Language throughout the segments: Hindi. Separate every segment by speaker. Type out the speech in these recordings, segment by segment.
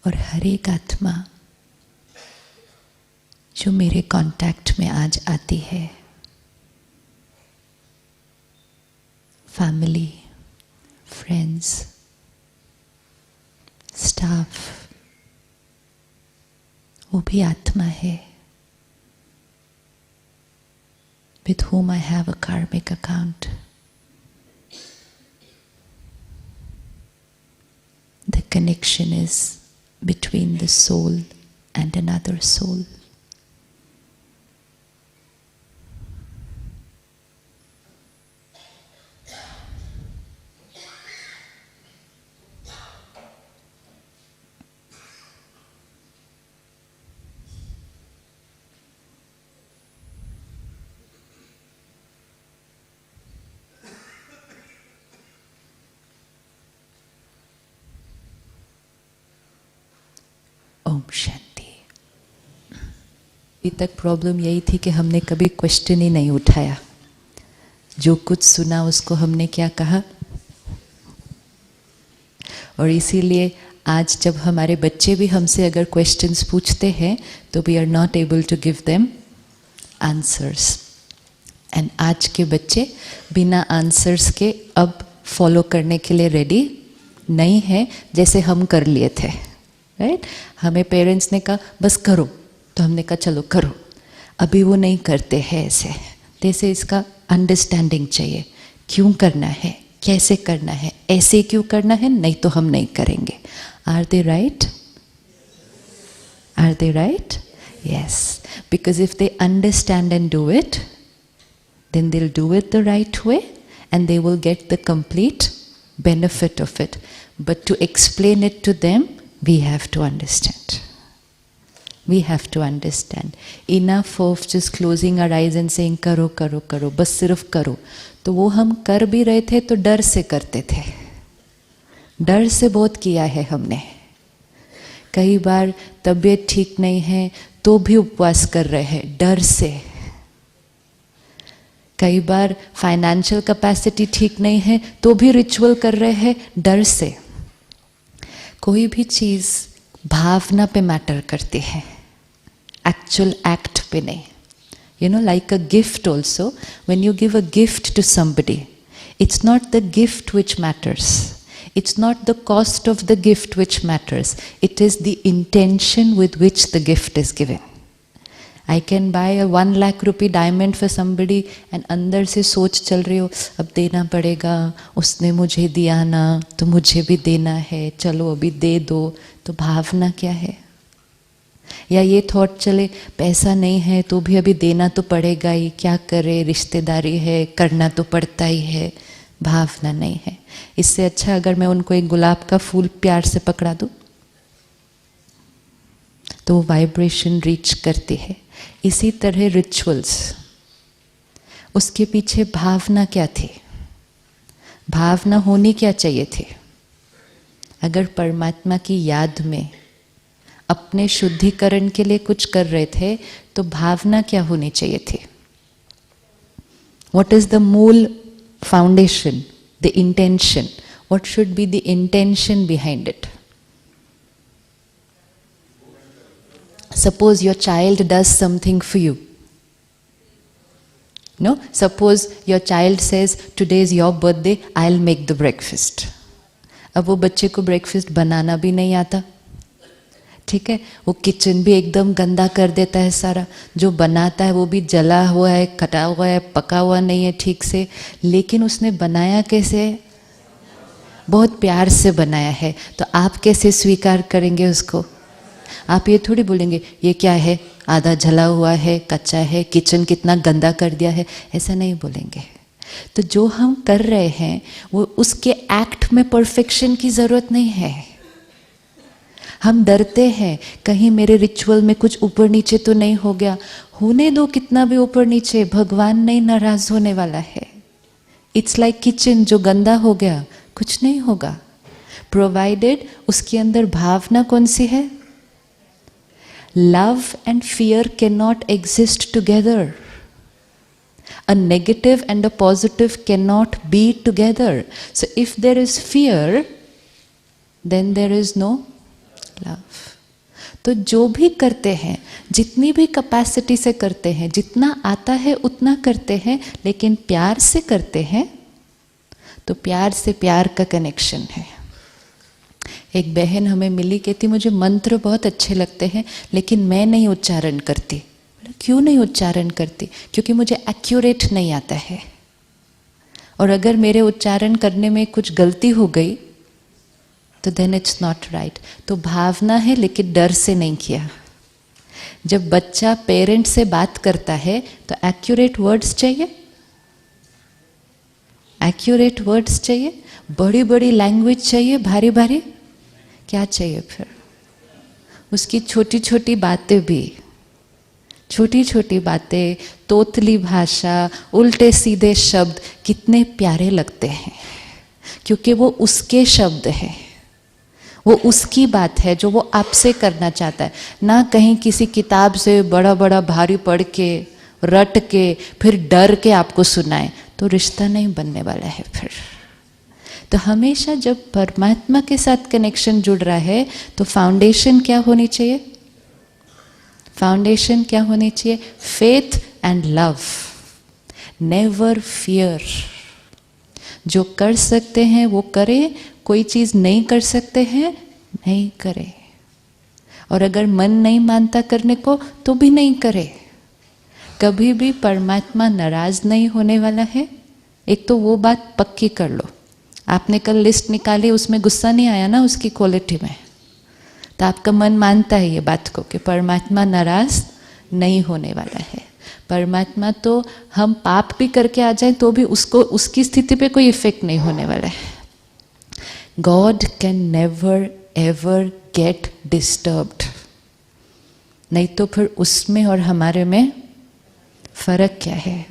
Speaker 1: और हर एक आत्मा जो मेरे कांटेक्ट में आज आती है, फैमिली, फ्रेंड्स, स्टाफ, वो भी आत्मा है, with whom I have a karmic account. The connection is between the soul and another soul. Om Shanti. अभी तक प्रॉब्लम यही थी कि हमने कभी क्वेश्चन ही नहीं उठाया, जो कुछ सुना उसको हमने क्या कहा, और इसीलिए आज जब हमारे बच्चे भी हमसे अगर क्वेश्चंस पूछते हैं तो we are not able to give them answers. And आज के बच्चे बिना आंसर्स के अब फॉलो करने के लिए रेडी नहीं है, जैसे हम कर लिए थे, राइट? हमें पेरेंट्स ने कहा बस करो, तो हमने कहा चलो करो। अभी वो नहीं करते हैं ऐसे, जैसे इसका अंडरस्टैंडिंग चाहिए, क्यों करना है, कैसे करना है, ऐसे क्यों करना है, नहीं तो हम नहीं करेंगे। Are they right? Are they right? Yes, because if they understand and do it, then they'll do it the right way and they will get the complete benefit of it. But to explain it to them, we have to understand. We have to understand. Enough of just closing our eyes and saying करो करो करो, बस सिर्फ करो। तो वो हम कर भी रहे थे तो डर से करते थे, डर से बहुत किया है हमने। कई बार तबीयत ठीक नहीं है तो भी उपवास कर रहे हैं डर से। कई बार फाइनेंशियल कैपेसिटी ठीक नहीं है तो भी रिचुअल कर रहे हैं डर से। कोई भी चीज़ भावना पे मैटर करती है, एक्चुअल एक्ट पे नहीं। You know, like a gift also, when you give a gift to somebody, it's not the gift which matters, it's not the cost of the gift which matters, it is the intention with which the gift is given. I can buy a 1 lakh rupee diamond for somebody and अंदर से सोच चल रही हो अब देना पड़ेगा, उसने मुझे दिया ना तो मुझे भी देना है, चलो अभी दे दो। तो भावना क्या है? या ये थॉट चले पैसा नहीं है तो भी अभी देना तो पड़ेगा ही, क्या करे, रिश्तेदारी है, करना तो पड़ता ही है। भावना नहीं है। इससे अच्छा अगर मैं उनको एक गुलाब का फूल प्यार से पकड़ा दूँ तो वो वाइब्रेशन रीच करती है। इसी तरह रिचुअल्स, उसके पीछे भावना क्या थी? भावना होनी क्या चाहिए थी? अगर परमात्मा की याद में अपने शुद्धिकरण के लिए कुछ कर रहे थे तो भावना क्या होनी चाहिए थी? What is the मूल foundation, the intention? What should be the intention behind it? Suppose your child does something for you. No? Suppose your child says, today is your birthday, I'll make the breakfast. अब वो बच्चे को ब्रेकफास्ट बनाना भी नहीं आता, ठीक है, वो किचन भी एकदम गंदा कर देता है सारा, जो बनाता है वो भी जला हुआ है, कटा हुआ है, पका हुआ नहीं है ठीक से, लेकिन उसने बनाया कैसे? बहुत प्यार से बनाया है। तो आप कैसे स्वीकार करेंगे उसको? आप ये थोड़ी बोलेंगे ये क्या है, आधा जला हुआ है, कच्चा है, किचन कितना गंदा कर दिया है, ऐसा नहीं बोलेंगे। तो जो हम कर रहे हैं वो उसके एक्ट में परफेक्शन की ज़रूरत नहीं है। हम डरते हैं कहीं मेरे रिचुअल में कुछ ऊपर नीचे तो नहीं हो गया। होने दो कितना भी ऊपर नीचे, भगवान नहीं नाराज होने वाला है। इट्स लाइक किचन, जो गंदा हो गया कुछ नहीं होगा, प्रोवाइडेड उसके अंदर भावना कौन सी है? Love and fear cannot exist together. A negative and a positive cannot be together. So if there is fear, then there is no love. तो जो भी करते हैं, जितनी भी कैपेसिटी से करते हैं, जितना आता है उतना करते हैं, लेकिन प्यार से करते हैं, तो प्यार से प्यार का कनेक्शन है। एक बहन हमें मिली, कहती मुझे मंत्र बहुत अच्छे लगते हैं लेकिन मैं नहीं उच्चारण करती। क्यों नहीं उच्चारण करती? क्योंकि मुझे एक्यूरेट नहीं आता है, और अगर मेरे उच्चारण करने में कुछ गलती हो गई तो देन इट्स नॉट राइट। तो भावना है लेकिन डर से नहीं किया। जब बच्चा पेरेंट से बात करता है तो एक्यूरेट वर्ड्स चाहिए, एक्यूरेट वर्ड्स चाहिए, बड़ी बड़ी लैंग्वेज चाहिए, भारी भारी क्या चाहिए? फिर उसकी छोटी छोटी बातें भी, छोटी छोटी बातें, तोतली भाषा, उल्टे सीधे शब्द कितने प्यारे लगते हैं, क्योंकि वो उसके शब्द हैं, वो उसकी बात है जो वो आपसे करना चाहता है। ना कहीं किसी किताब से बड़ा बड़ा भारी पढ़ के रट के फिर डर के आपको सुनाए, तो रिश्ता नहीं बनने वाला है फिर। तो हमेशा जब परमात्मा के साथ कनेक्शन जुड़ रहा है तो फाउंडेशन क्या होनी चाहिए? फाउंडेशन क्या होनी चाहिए? Faith and love, never fear. जो कर सकते हैं वो करें, कोई चीज़ नहीं कर सकते हैं नहीं करें, और अगर मन नहीं मानता करने को तो भी नहीं करे। कभी भी परमात्मा नाराज नहीं होने वाला है। एक तो वो बात पक्की कर लो। आपने कल लिस्ट निकाली, उसमें गुस्सा नहीं आया ना उसकी क्वालिटी में, तो आपका मन मानता है ये बात को कि परमात्मा नाराज नहीं होने वाला है। परमात्मा तो हम पाप भी करके आ जाए तो भी उसको, उसकी स्थिति पे कोई इफेक्ट नहीं होने वाला है। God can never ever get disturbed. नहीं तो फिर उसमें और हमारे में फर्क क्या है?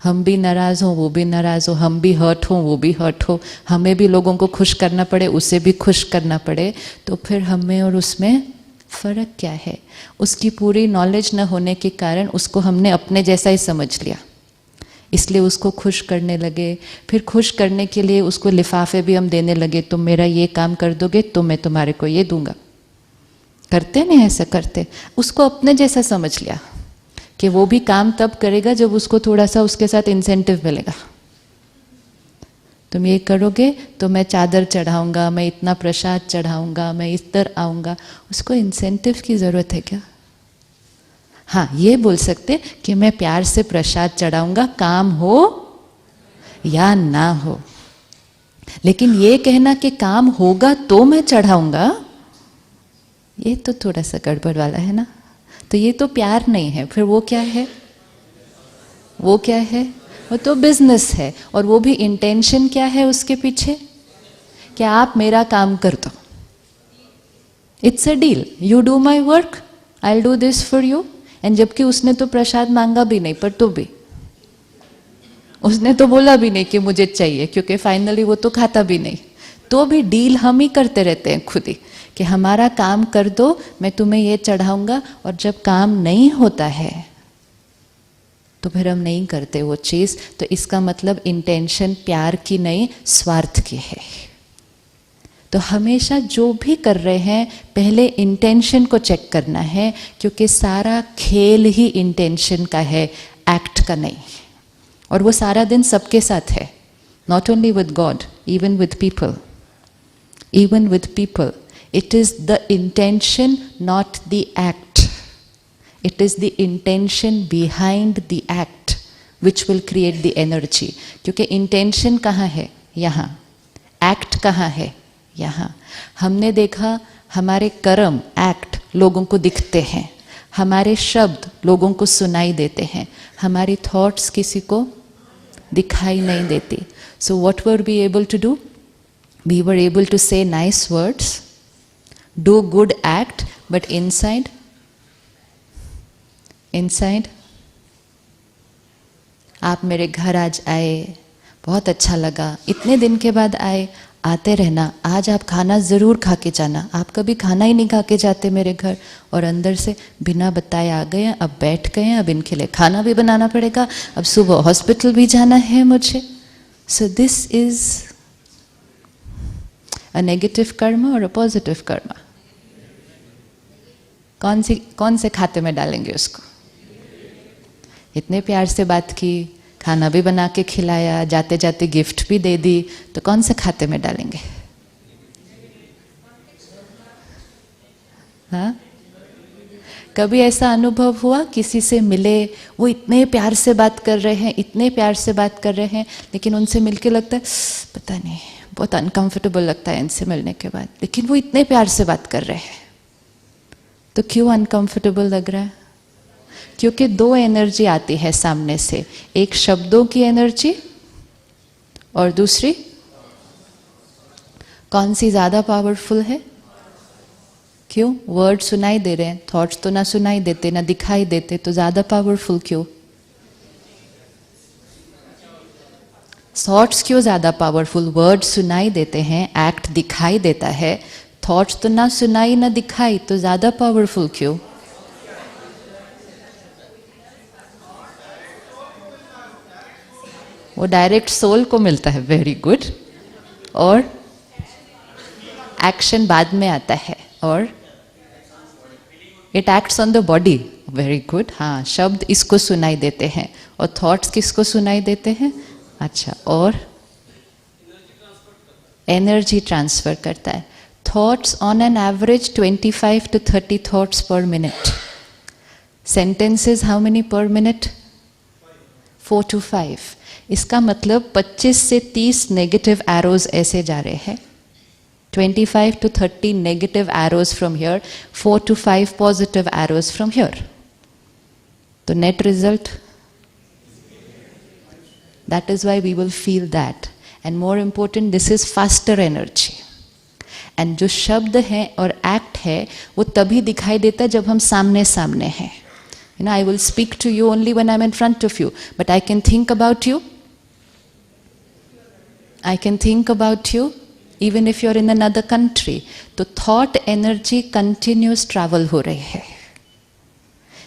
Speaker 1: हम भी नाराज हो, वो भी नाराज हो, हम भी हर्ट हो, वो भी हर्ट हो, हमें भी लोगों को खुश करना पड़े, उसे भी खुश करना पड़े, तो फिर हमें और उसमें फर्क क्या है? उसकी पूरी नॉलेज न होने के कारण उसको हमने अपने जैसा ही समझ लिया, इसलिए उसको खुश करने लगे। फिर खुश करने के लिए उसको लिफाफे भी हम देने लगे, तुम मेरा ये काम कर दोगे तो मैं तुम्हारे को ये दूंगा। करते नहीं ऐसा? करते। उसको अपने जैसा समझ लिया कि वो भी काम तब करेगा जब उसको थोड़ा सा उसके साथ इंसेंटिव मिलेगा। तुम ये करोगे तो मैं चादर चढ़ाऊंगा, मैं इतना प्रसाद चढ़ाऊंगा, मैं इस तरह आऊँगा। उसको इंसेंटिव की ज़रूरत है क्या? हाँ, ये बोल सकते कि मैं प्यार से प्रसाद चढ़ाऊंगा, काम हो या ना हो। लेकिन ये कहना कि काम होगा तो मैं चढ़ाऊंगा, ये तो थोड़ा सा गड़बड़ वाला है ना। तो ये तो प्यार नहीं है। फिर वो क्या है? वो क्या है? वो तो बिजनेस है। और वो भी इंटेंशन क्या है उसके पीछे? कि आप मेरा काम कर दो। It's a deal, you do my work, I will do this for you. And जबकि उसने तो प्रसाद मांगा भी नहीं, पर तो भी उसने तो बोला भी नहीं कि मुझे चाहिए, क्योंकि फाइनली वो तो खाता भी नहीं। तो भी डील हम ही करते रहते हैं खुद ही कि हमारा काम कर दो, मैं तुम्हें ये चढ़ाऊंगा। और जब काम नहीं होता है तो फिर हम नहीं करते वो चीज़। तो इसका मतलब इंटेंशन प्यार की नहीं, स्वार्थ की है। तो हमेशा जो भी कर रहे हैं पहले इंटेंशन को चेक करना है, क्योंकि सारा खेल ही इंटेंशन का है, एक्ट का नहीं। और वो सारा दिन सबके साथ है, not only with God, even with people. Even with people it is the intention, not the act. It is the intention behind the act which will create the energy. क्योंकि इंटेंशन कहाँ है? यहाँ। एक्ट कहाँ है? यहाँ। हमने देखा हमारे कर्म, एक्ट लोगों को दिखते हैं, हमारे शब्द लोगों को सुनाई देते हैं, हमारी थॉट्स किसी को दिखाई नहीं देती। So what were we able to do? We were able to say nice words, do good act, but inside आप मेरे घर आज आए, बहुत अच्छा लगा, इतने दिन के बाद आए, आते रहना, आज आप खाना ज़रूर खा के जाना। आप कभी खाना ही नहीं खा के जाते मेरे घर, और अंदर से बिना बताए आ गए हैं, अब बैठ गए हैं, अब इनके लिए खाना भी बनाना पड़ेगा, अब सुबह हॉस्पिटल भी जाना है मुझे। So this is a negative Karma और अ पॉजिटिव कर्मा? कौन से खाते में डालेंगे उसको? इतने प्यार से बात की, खाना भी बना के खिलाया, जाते जाते गिफ्ट भी दे दी, तो कौन से खाते में डालेंगे? हाँ, कभी ऐसा अनुभव हुआ किसी से मिले, वो इतने प्यार से बात कर रहे हैं, इतने प्यार से बात कर रहे हैं, लेकिन उनसे मिलके लगता है पता नहीं, बहुत अनकंफर्टेबल लगता है इनसे मिलने के बाद, लेकिन वो इतने प्यार से बात कर रहे हैं, तो क्यों अनकंफर्टेबल लग रहा है? क्योंकि दो एनर्जी आती है सामने से, एक शब्दों की एनर्जी और दूसरी कौन सी ज्यादा पावरफुल है? क्यों? वर्ड सुनाई दे रहे हैं, थॉट्स तो ना सुनाई देते ना दिखाई देते, तो ज्यादा पावरफुल क्यों? थॉट्स क्यों ज्यादा पावरफुल? वर्ड सुनाई देते हैं, एक्ट दिखाई देता है, थॉट्स तो ना सुनाई ना दिखाई, तो ज्यादा पावरफुल क्यों? वो डायरेक्ट सोल को मिलता है, वेरी गुड, और एक्शन बाद में आता है, और it acts on the body, very good. हाँ, शब्द इसको सुनाई देते हैं, और थॉट्स किसको सुनाई देते हैं? अच्छा, और एनर्जी ट्रांसफर करता है। Thoughts on an average 25 to 30 thoughts पर मिनट। सेंटेंसेस हाउ मेनी पर मिनट? 4 to 5। इसका मतलब 25 से 30 नेगेटिव एरोज ऐसे जा रहे हैं, 25 to 30 negative arrows from here, 4 to 5 positive arrows from here. The net result, that is why we will feel that. And more important, this is faster energy. And जो शब्द है और एक्ट है वो तभी दिखाई देता है जब हम सामने सामने हैं. You know, I will speak to you only when I'm in front of you, but I can think about you. I can think about you even if you're in another country. तो thought energy continuous travel हो रही है.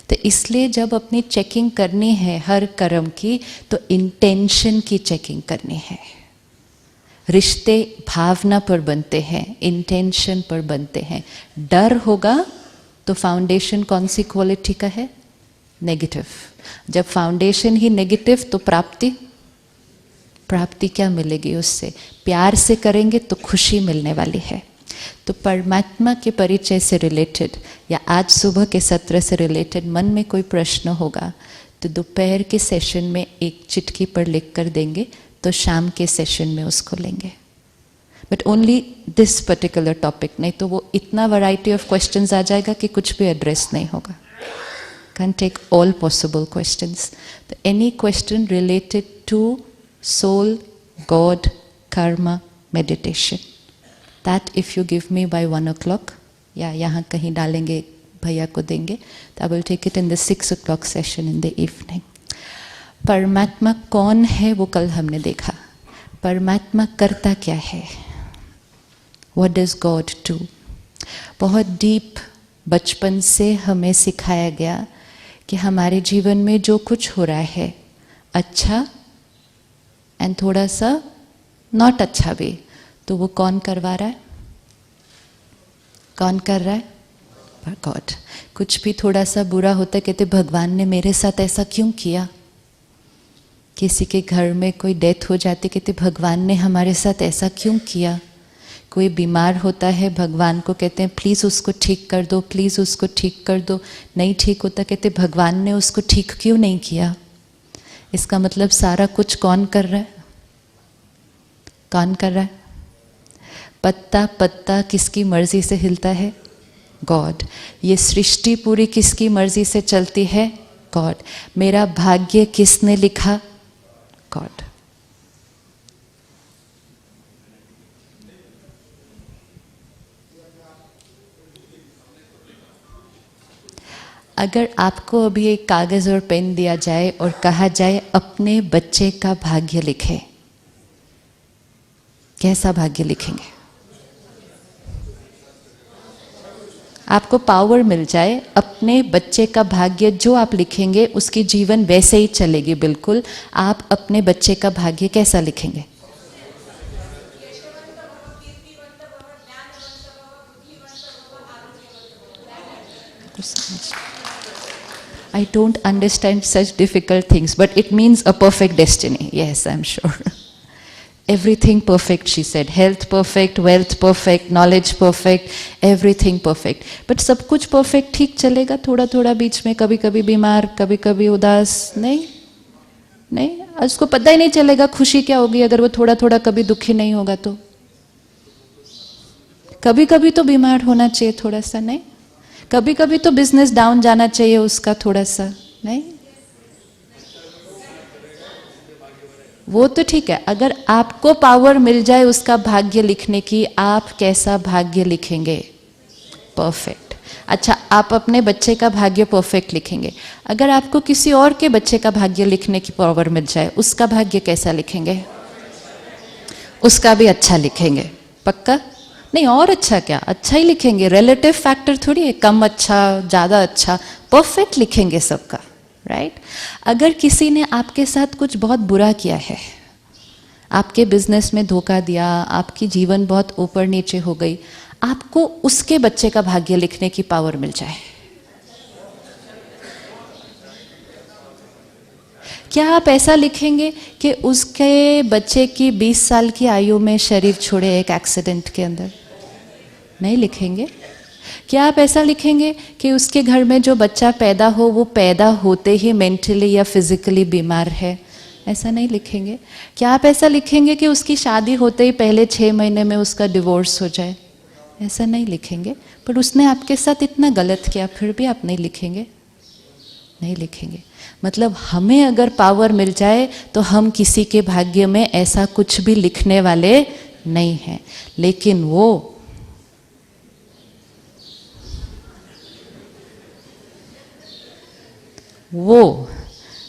Speaker 1: तो इसलिए जब अपनी चेकिंग करनी है हर कर्म की, तो इंटेंशन की चेकिंग करनी है. रिश्ते भावना पर बनते हैं, इंटेंशन पर बनते हैं. डर होगा तो फाउंडेशन कौन सी क्वालिटी का है? नेगेटिव. जब फाउंडेशन ही नेगेटिव तो प्राप्ति क्या मिलेगी उससे? प्यार से करेंगे तो खुशी मिलने वाली है. तो परमात्मा के परिचय से रिलेटेड या आज सुबह के सत्र से रिलेटेड मन में कोई प्रश्न होगा तो दोपहर के सेशन में एक चिट्ठी पर लिख कर देंगे, तो शाम के सेशन में उसको लेंगे. But only this particular topic, नहीं तो वो इतना वैरायटी ऑफ क्वेश्चंस आ जाएगा कि कुछ भी एड्रेस नहीं होगा. Can take all possible questions. तो any question related to soul, God, karma, meditation. That if you give me by 1 o'clock, या यहाँ कहीं डालेंगे, भैया को देंगे, तो I will take it in the 6 o'clock session in the evening. परमात्मा कौन है वो कल हमने देखा. परमात्मा करता क्या है? What does God do? बहुत डीप बचपन से हमें सिखाया गया कि हमारे जीवन में जो कुछ हो रहा है, अच्छा एंड थोड़ा सा नॉट अच्छा भी, तो वो कौन करवा रहा है? कौन कर रहा है? गॉड. कुछ भी थोड़ा सा बुरा होता है, कहते भगवान ने मेरे साथ ऐसा क्यों किया. किसी के घर में कोई डेथ हो जाती, कहते भगवान ने हमारे साथ ऐसा क्यों किया. कोई बीमार होता है, भगवान को कहते हैं प्लीज़ उसको ठीक कर दो, प्लीज़ उसको ठीक कर दो. नहीं ठीक होता, कहते भगवान ने उसको ठीक क्यों नहीं किया. इसका मतलब सारा कुछ कौन कर रहा है? कौन कर रहा है? पत्ता पत्ता किसकी मर्जी से हिलता है? गॉड. ये सृष्टि पूरी किसकी मर्जी से चलती है? गॉड. मेरा भाग्य किसने लिखा? गॉड. अगर आपको अभी एक कागज और पेन दिया जाए और कहा जाए अपने बच्चे का भाग्य लिखें, कैसा भाग्य लिखेंगे? आपको पावर मिल जाए, अपने बच्चे का भाग्य जो आप लिखेंगे उसकी जीवन वैसे ही चलेगी. बिल्कुल. आप अपने बच्चे का भाग्य कैसा लिखेंगे? आपको समझ? I don't understand such difficult things, but it means a perfect destiny. Yes, I'm sure. Everything perfect, she said. Health perfect, wealth perfect, knowledge perfect, everything perfect. But सब कुछ perfect ठीक चलेगा, थोड़ा थोड़ा बीच में कभी कभी बीमार, कभी कभी उदास, नहीं नहीं, उसको पता ही नहीं चलेगा खुशी क्या होगी अगर वो थोड़ा थोड़ा कभी दुखी नहीं होगा तो। कभी कभी तो बीमार होना चाहिए थोड़ा सा, नहीं? कभी कभी तो बिजनेस डाउन जाना चाहिए उसका थोड़ा सा, नहीं? वो तो ठीक है, अगर आपको पावर मिल जाए उसका भाग्य लिखने की, आप कैसा भाग्य लिखेंगे? परफेक्ट। अच्छा, आप अपने बच्चे का भाग्य परफेक्ट लिखेंगे। अगर आपको किसी और के बच्चे का भाग्य लिखने की पावर मिल जाए, उसका भाग्य कैसा लिखेंगे? उसका भी अच्छा लिखेंगे, पक्का? नहीं, और अच्छा क्या, अच्छा ही लिखेंगे। रिलेटिव फैक्टर थोड़ी है, कम अच्छा ज़्यादा अच्छा, परफेक्ट लिखेंगे सबका, राइट? अगर किसी ने आपके साथ कुछ बहुत बुरा किया है, आपके बिजनेस में धोखा दिया, आपकी जीवन बहुत ऊपर नीचे हो गई, आपको उसके बच्चे का भाग्य लिखने की पावर मिल जाए, क्या आप ऐसा लिखेंगे कि उसके बच्चे की 20 साल की आयु में शरीर छोड़े एक एक्सीडेंट के अंदर? नहीं लिखेंगे। क्या आप ऐसा लिखेंगे कि उसके घर में जो बच्चा पैदा हो वो पैदा होते ही मेंटली या फिजिकली बीमार है? ऐसा नहीं लिखेंगे। क्या आप ऐसा लिखेंगे कि उसकी शादी होते ही पहले 6 महीने में उसका डिवोर्स हो जाए? ऐसा नहीं लिखेंगे। पर उसने आपके साथ इतना गलत किया, फिर भी आप नहीं लिखेंगे? नहीं लिखेंगे। मतलब हमें अगर पावर मिल जाए तो हम किसी के भाग्य में ऐसा कुछ भी लिखने वाले नहीं हैं। लेकिन वो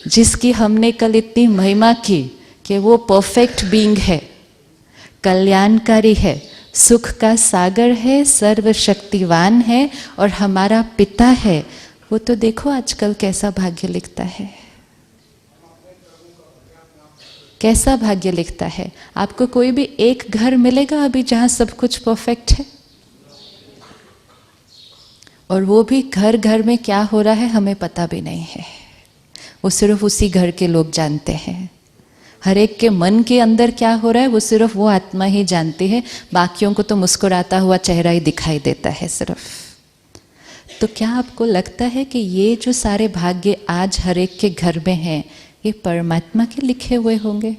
Speaker 1: जिसकी हमने कल इतनी महिमा की कि वो परफेक्ट बीइंग है, कल्याणकारी है, सुख का सागर है, सर्वशक्तिवान है और हमारा पिता है, वो तो देखो आजकल कैसा भाग्य लिखता है, कैसा भाग्य लिखता है। आपको कोई भी एक घर मिलेगा अभी जहां सब कुछ परफेक्ट है? और वो भी घर घर में क्या हो रहा है हमें पता भी नहीं है, वो सिर्फ उसी घर के लोग जानते हैं। हर एक के मन के अंदर क्या हो रहा है वो सिर्फ वो आत्मा ही जानती है, बाकियों को तो मुस्कुराता हुआ चेहरा ही दिखाई देता है सिर्फ। तो क्या आपको लगता है कि ये जो सारे भाग्य आज हर एक के घर में हैं, ये परमात्मा के लिखे हुए होंगे?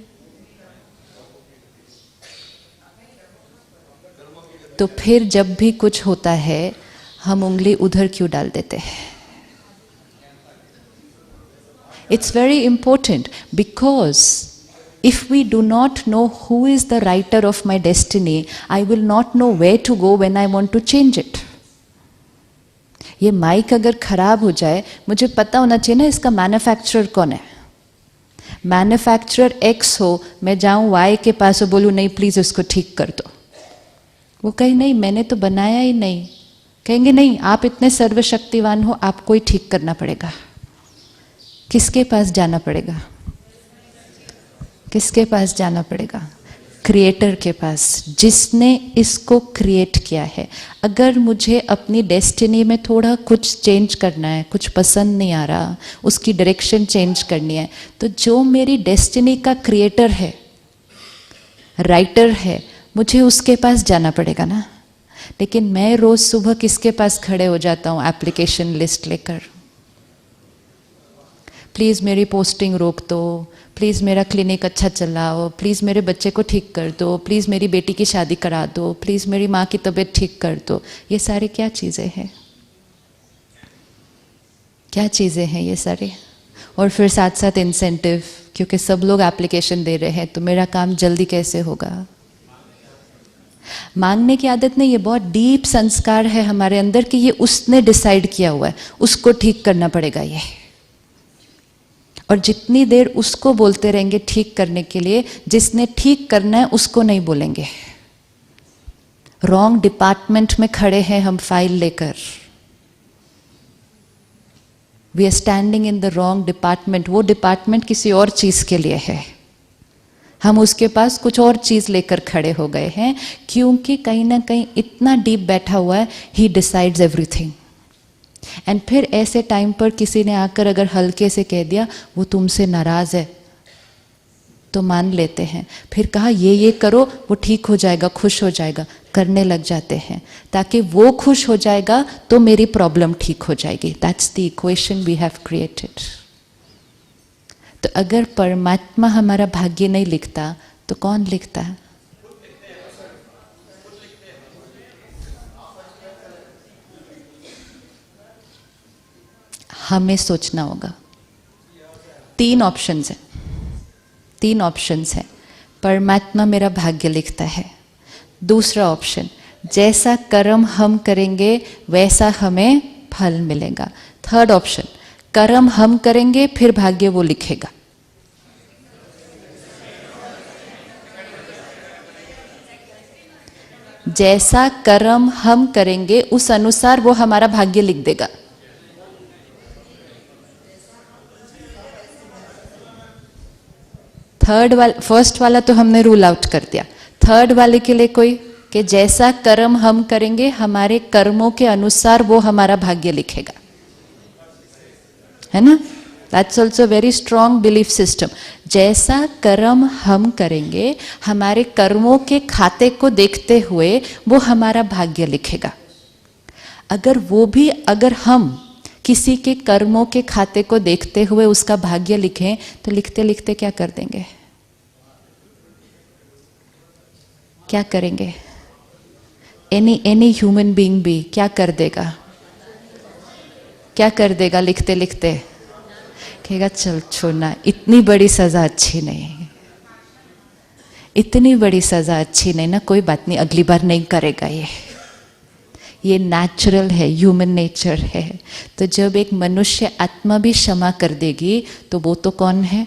Speaker 1: तो फिर जब भी कुछ होता है हम उंगली उधर क्यों डाल देते हैं? It's very important because if we do not know who is the writer of my destiny, I will not know where to go when I want to change it. ये माइक अगर खराब हो जाए, मुझे पता होना चाहिए ना इसका मैन्युफैक्चरर कौन है। मैन्युफैक्चरर एक्स हो, मैं जाऊं वाई के पास और बोलूं नहीं प्लीज उसको ठीक कर दो, वो कहे नहीं मैंने तो बनाया ही नहीं। कहेंगे नहीं आप इतने सर्वशक्तिवान हो, आपको ही ठीक करना पड़ेगा। किसके पास जाना पड़ेगा? किसके पास जाना पड़ेगा? क्रिएटर के पास, जिसने इसको क्रिएट किया है। अगर मुझे अपनी डेस्टिनी में थोड़ा कुछ चेंज करना है, कुछ पसंद नहीं आ रहा, उसकी डायरेक्शन चेंज करनी है, तो जो मेरी डेस्टिनी का क्रिएटर है, राइटर है, मुझे उसके पास जाना पड़ेगा ना। लेकिन मैं रोज सुबह किसके पास खड़े हो जाता हूँ एप्लीकेशन लिस्ट लेकर, प्लीज़ मेरी पोस्टिंग रोक दो, प्लीज़ मेरा क्लिनिक अच्छा चलाओ, प्लीज़ मेरे बच्चे को ठीक कर दो, प्लीज़ मेरी बेटी की शादी करा दो, प्लीज़ मेरी माँ की तबीयत ठीक कर दो। ये सारी क्या चीज़ें हैं? क्या चीज़ें हैं ये सारी? और फिर साथ साथ इंसेंटिव, क्योंकि सब लोग एप्लीकेशन दे रहे हैं तो मेरा काम जल्दी कैसे होगा? मांगने की आदत नहीं, ये बहुत डीप संस्कार है हमारे अंदर कि ये उसने डिसाइड किया हुआ है, उसको ठीक करना पड़ेगा ये। और जितनी देर उसको बोलते रहेंगे ठीक करने के लिए, जिसने ठीक करना है उसको नहीं बोलेंगे। रॉन्ग डिपार्टमेंट में खड़े हैं हम फाइल लेकर, we are standing in the wrong department. वो डिपार्टमेंट किसी और चीज के लिए है, हम उसके पास कुछ और चीज लेकर खड़े हो गए हैं, क्योंकि कहीं ना कहीं इतना डीप बैठा हुआ है, ही डिसाइड्स एवरीथिंग। एंड फिर ऐसे टाइम पर किसी ने आकर अगर हल्के से कह दिया वो तुमसे नाराज है, तो मान लेते हैं। फिर कहा ये करो वो ठीक हो जाएगा, खुश हो जाएगा, करने लग जाते हैं ताकि वो खुश हो जाएगा तो मेरी प्रॉब्लम ठीक हो जाएगी। That's the equation we have created. तो अगर परमात्मा हमारा भाग्य नहीं लिखता तो कौन लिखता है? हमें सोचना होगा। तीन ऑप्शंस हैं। परमात्मा मेरा भाग्य लिखता है। दूसरा ऑप्शन, जैसा कर्म हम करेंगे वैसा हमें फल मिलेगा। थर्ड ऑप्शन, कर्म हम करेंगे फिर भाग्य वो लिखेगा। जैसा कर्म हम करेंगे उस अनुसार वो हमारा भाग्य लिख देगा। फर्स्ट वाला तो हमने रूल आउट कर दिया। थर्ड वाले के लिए कोई कि जैसा कर्म हम करेंगे हमारे कर्मों के अनुसार वो हमारा भाग्य लिखेगा, है ना? That's also very strong belief system. जैसा कर्म हम करेंगे हमारे कर्मों के खाते को देखते हुए वो हमारा भाग्य लिखेगा। अगर हम किसी के कर्मों के खाते को देखते हुए उसका भाग्य लिखें तो लिखते लिखते क्या कर देंगे? क्या करेंगे? एनी ह्यूमन बीइंग भी क्या कर देगा? क्या कर देगा लिखते लिखते? कहेगा चल छोड़ना, इतनी बड़ी सजा अच्छी नहीं, इतनी बड़ी सजा अच्छी नहीं ना, कोई बात नहीं, अगली बार नहीं करेगा। ये नेचुरल है, ह्यूमन नेचर है। तो जब एक मनुष्य आत्मा भी क्षमा कर देगी तो वो तो कौन है?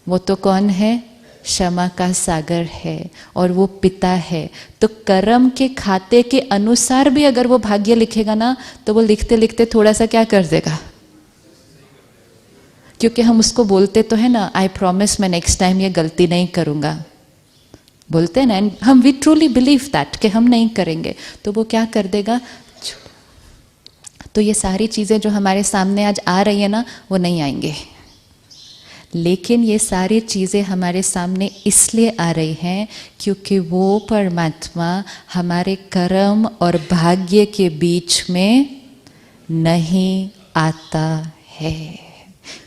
Speaker 1: वो तो कौन है? क्षमा का सागर है और वो पिता है। तो कर्म के खाते के अनुसार भी अगर वो भाग्य लिखेगा ना तो वो लिखते लिखते थोड़ा सा क्या कर देगा? क्योंकि हम उसको बोलते तो है ना, आई प्रॉमिस मैं नेक्स्ट टाइम ये गलती नहीं करूँगा, बोलते हैं ना, एंड हम वी ट्रूली बिलीव दैट कि हम नहीं करेंगे, तो वो क्या कर देगा? तो ये सारी चीज़ें जो हमारे सामने आज आ रही है ना वो नहीं आएंगे, लेकिन ये सारी चीज़ें हमारे सामने इसलिए आ रही हैं क्योंकि वो परमात्मा हमारे कर्म और भाग्य के बीच में नहीं आता है,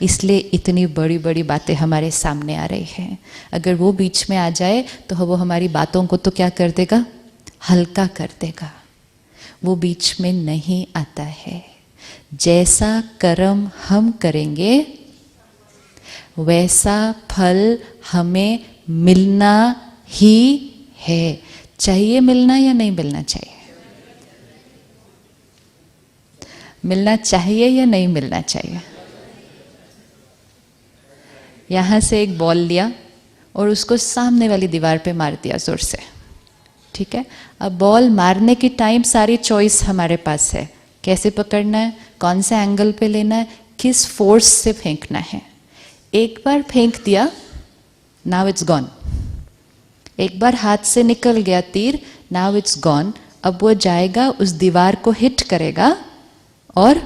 Speaker 1: इसलिए इतनी बड़ी बड़ी बातें हमारे सामने आ रही हैं। अगर वो बीच में आ जाए तो वो हमारी बातों को तो क्या कर देगा? हल्का कर देगा। वो बीच में नहीं आता है। जैसा कर्म हम करेंगे वैसा फल हमें मिलना ही है। चाहिए मिलना या नहीं मिलना चाहिए? मिलना चाहिए या नहीं मिलना चाहिए? यहाँ से एक बॉल लिया और उसको सामने वाली दीवार पे मार दिया जोर से, ठीक है? अब बॉल मारने की टाइम सारी चॉइस हमारे पास है, कैसे पकड़ना है, कौन से एंगल पे लेना है, किस फोर्स से फेंकना है। एक बार फेंक दिया, नाउ इट्स गॉन। एक बार हाथ से निकल गया तीर, नाउ इट्स गॉन। अब वो जाएगा, उस दीवार को हिट करेगा और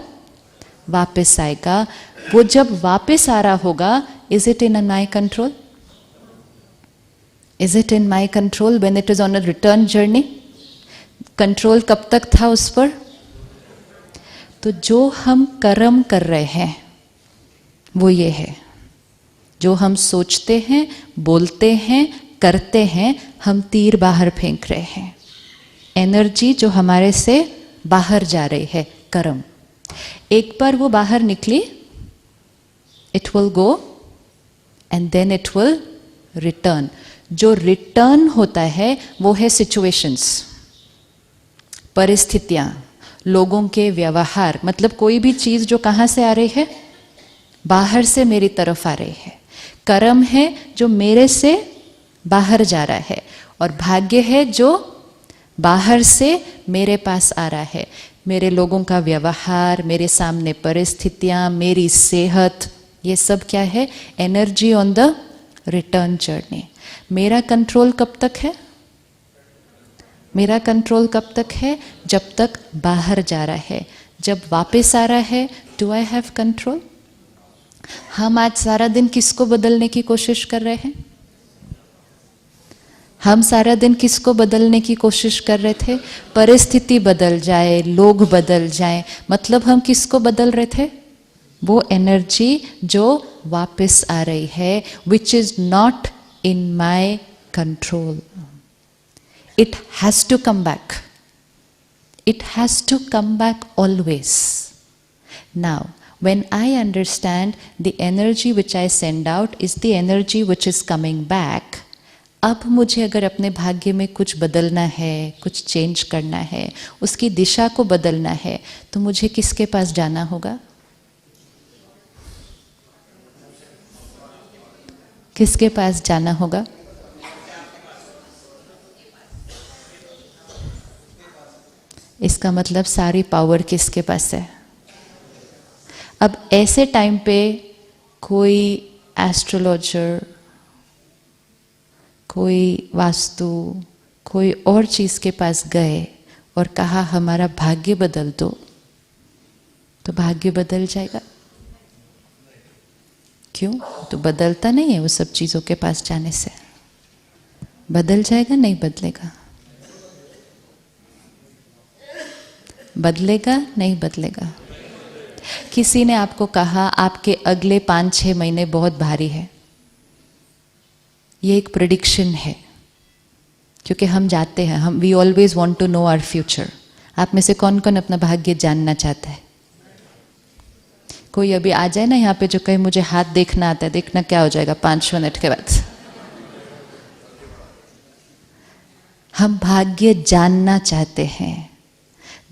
Speaker 1: वापस आएगा। वो जब वापस आ रहा होगा, is it in my control? Is it in my control when it is on a return journey? Control कब तक था उस पर? तो जो हम कर्म कर रहे हैं वो ये है, जो हम सोचते हैं, बोलते हैं, करते हैं, हम तीर बाहर फेंक रहे हैं। एनर्जी जो हमारे से बाहर जा रही है, कर्म। एक बार वो बाहर निकली, it will go and then it will return. जो रिटर्न होता है वो है सिचुएशंस, परिस्थितियां, लोगों के व्यवहार। मतलब कोई भी चीज जो कहां से आ रही है? बाहर से मेरी तरफ आ रही है। कर्म है जो मेरे से बाहर जा रहा है और भाग्य है जो बाहर से मेरे पास आ रहा है। मेरे लोगों का व्यवहार, मेरे सामने परिस्थितियां, मेरी सेहत, ये सब क्या है? Energy on the return journey. मेरा कंट्रोल कब तक है? मेरा कंट्रोल कब तक है? जब तक बाहर जा रहा है। जब वापस आ रहा है, डू आई हैव कंट्रोल? हम आज सारा दिन किसको बदलने की कोशिश कर रहे हैं? हम सारा दिन किसको बदलने की कोशिश कर रहे थे? परिस्थिति बदल जाए, लोग बदल जाए, मतलब हम किसको बदल रहे थे? वो एनर्जी जो वापस आ रही है, which is not in my control. It has to come back. It has to come back always. Now, when I understand the energy which I send out is the energy which is coming back, अब मुझे अगर अपने भाग्य में कुछ बदलना है, कुछ चेंज करना है, उसकी दिशा को बदलना है, तो मुझे किसके पास जाना होगा? किसके पास जाना होगा? इसका मतलब सारी पावर किसके पास है? अब ऐसे टाइम पे कोई एस्ट्रोलॉजर, कोई वास्तु, कोई और चीज़ के पास गए और कहा हमारा भाग्य बदल दो, तो भाग्य बदल जाएगा? क्यों? तो बदलता नहीं है वो सब चीज़ों के पास जाने से. बदल जाएगा? नहीं बदलेगा. बदलेगा? नहीं बदलेगा. किसी ने आपको कहा आपके अगले 5-6 महीने बहुत भारी है. ये एक प्रेडिक्शन है, क्योंकि हम जाते हैं, हम we always want to know our future. आप में से कौन कौन अपना भाग्य जानना चाहता है? कोई अभी आ जाए ना यहाँ पे जो कहे मुझे हाथ देखना आता है. देखना क्या हो जाएगा 5 मिनट के बाद? हम भाग्य जानना चाहते हैं.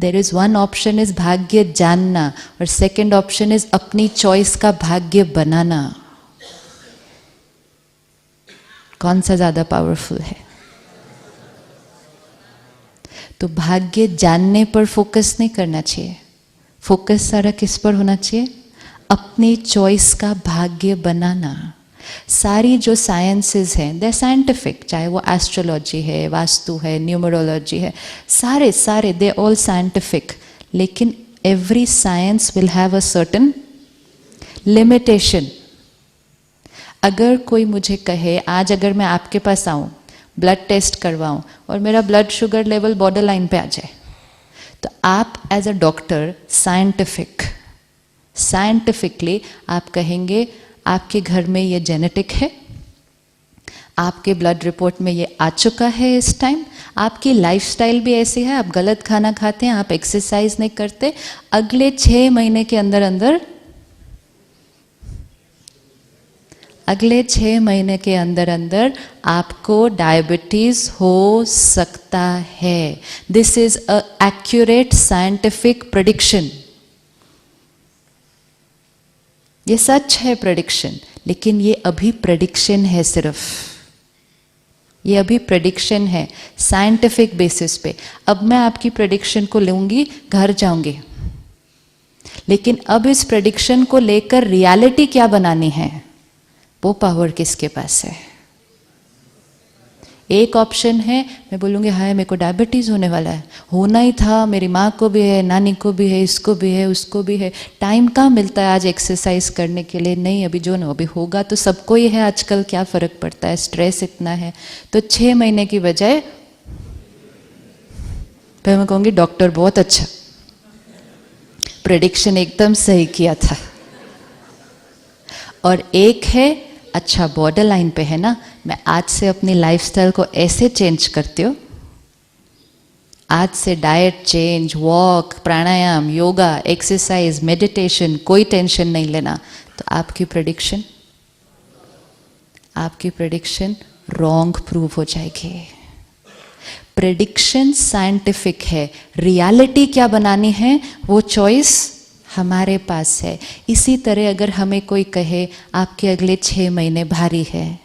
Speaker 1: There is one option is भाग्य जानना और सेकंड ऑप्शन इज अपनी चॉइस का भाग्य बनाना. कौन सा ज्यादा पावरफुल है? तो भाग्य जानने पर फोकस नहीं करना चाहिए. फोकस सारा किस पर होना चाहिए? अपनी चॉइस का भाग्य बनाना. सारी जो साइंसेस हैं, दे साइंटिफिक, चाहे वो एस्ट्रोलॉजी है, वास्तु है, न्यूमरोलॉजी है, सारे सारे दे ऑल साइंटिफिक. लेकिन every science will have a certain limitation. अगर कोई मुझे कहे आज अगर मैं आपके पास आऊँ, ब्लड टेस्ट करवाऊँ और मेरा blood sugar level border line पे आ जाए, तो आप एज अ डॉक्टर साइंटिफिकली आप कहेंगे आपके घर में ये जेनेटिक है, आपके ब्लड रिपोर्ट में ये आ चुका है इस टाइम, आपकी लाइफस्टाइल भी ऐसी है, आप गलत खाना खाते हैं, आप एक्सरसाइज नहीं करते, अगले 6 महीने के अंदर अंदर आपको डायबिटीज हो सकता है. This is a accurate scientific prediction. ये सच है प्रेडिक्शन, लेकिन ये अभी प्रेडिक्शन है. सिर्फ ये अभी प्रेडिक्शन है साइंटिफिक बेसिस पे. अब मैं आपकी प्रेडिक्शन को लूंगी, घर जाऊंगी, लेकिन अब इस प्रेडिक्शन को लेकर रियलिटी क्या बनानी है, वो पावर किसके पास है? एक ऑप्शन है, मैं बोलूँगी हाय मेरे को डायबिटीज़ होने वाला है, होना ही था, मेरी माँ को भी है, नानी को भी है, इसको भी है, उसको भी है, टाइम कहाँ मिलता है आज एक्सरसाइज करने के लिए? नहीं, अभी जो ना अभी होगा तो सबको ही है आजकल, क्या फ़र्क पड़ता है, स्ट्रेस इतना है. तो 6 महीने की बजाय फिर मैं कहूँगी डॉक्टर बहुत अच्छा, प्रेडिक्शन एकदम सही किया था. और एक है अच्छा बॉर्डर लाइन पे है ना, मैं आज से अपनी लाइफस्टाइल को ऐसे चेंज करती हूँ, आज से डाइट चेंज, वॉक, प्राणायाम, योगा, एक्सरसाइज, मेडिटेशन, कोई टेंशन नहीं लेना. तो आपकी प्रेडिक्शन रॉन्ग प्रूव हो जाएगी. प्रेडिक्शन साइंटिफिक है, रियलिटी क्या बनानी है वो चॉइस हमारे पास है. इसी तरह अगर हमें कोई कहे आपके अगले 6 महीने भारी है,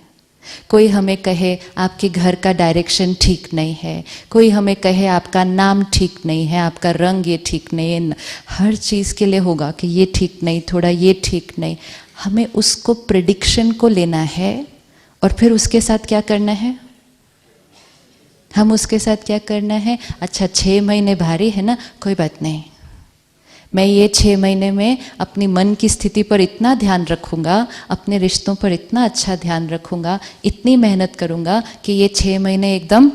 Speaker 1: कोई हमें कहे आपके घर का डायरेक्शन ठीक नहीं है, कोई हमें कहे आपका नाम ठीक नहीं है, आपका रंग ये ठीक नहीं है, हर चीज़ के लिए होगा कि ये ठीक नहीं, थोड़ा ये ठीक नहीं. हमें उसको प्रेडिक्शन को लेना है और फिर उसके साथ क्या करना है? अच्छा 6 महीने भारी है ना, कोई बात नहीं, मैं ये 6 महीने में अपनी मन की स्थिति पर इतना ध्यान रखूँगा, अपने रिश्तों पर इतना अच्छा ध्यान रखूँगा, इतनी मेहनत करूँगा कि ये 6 महीने एकदम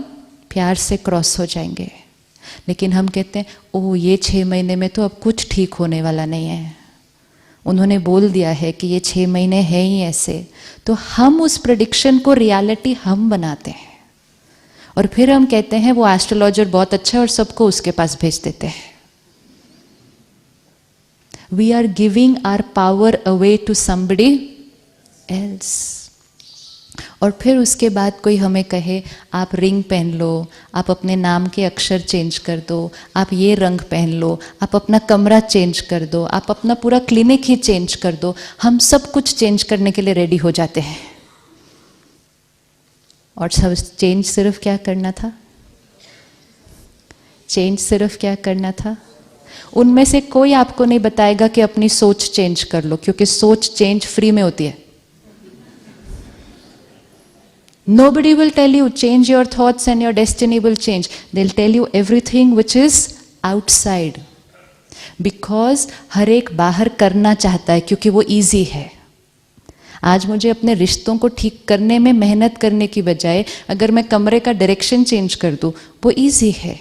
Speaker 1: प्यार से क्रॉस हो जाएंगे। लेकिन हम कहते हैं ओह ये 6 महीने में तो अब कुछ ठीक होने वाला नहीं है, उन्होंने बोल दिया है कि ये 6 महीने है ही ऐसे। तो हम उस प्रेडिक्शन को रियलिटी हम बनाते हैं और फिर हम कहते हैं वो एस्ट्रोलॉजर बहुत अच्छा है और सबको उसके पास भेज देते हैं। We are giving our power away to somebody else. और फिर उसके बाद कोई हमें कहे आप रिंग पहन लो, आप अपने नाम के अक्षर चेंज कर दो, आप ये रंग पहन लो, आप अपना कमरा चेंज कर दो, आप अपना पूरा क्लिनिक ही चेंज कर दो। हम सब कुछ चेंज करने के लिए रेडी हो जाते हैं। और सब चेंज सिर्फ क्या करना था? चेंज सिर्फ क्या करना था? उनमें से कोई आपको नहीं बताएगा कि अपनी सोच चेंज कर लो, क्योंकि सोच चेंज फ्री में होती है। Nobody will tell you change your thoughts and your destiny will change. They'll tell you everything which is outside. Because हर एक बाहर करना चाहता है क्योंकि वो easy है। आज मुझे अपने रिश्तों को ठीक करने में मेहनत करने की बजाय अगर मैं कमरे का डायरेक्शन चेंज कर दूँ वो easy है।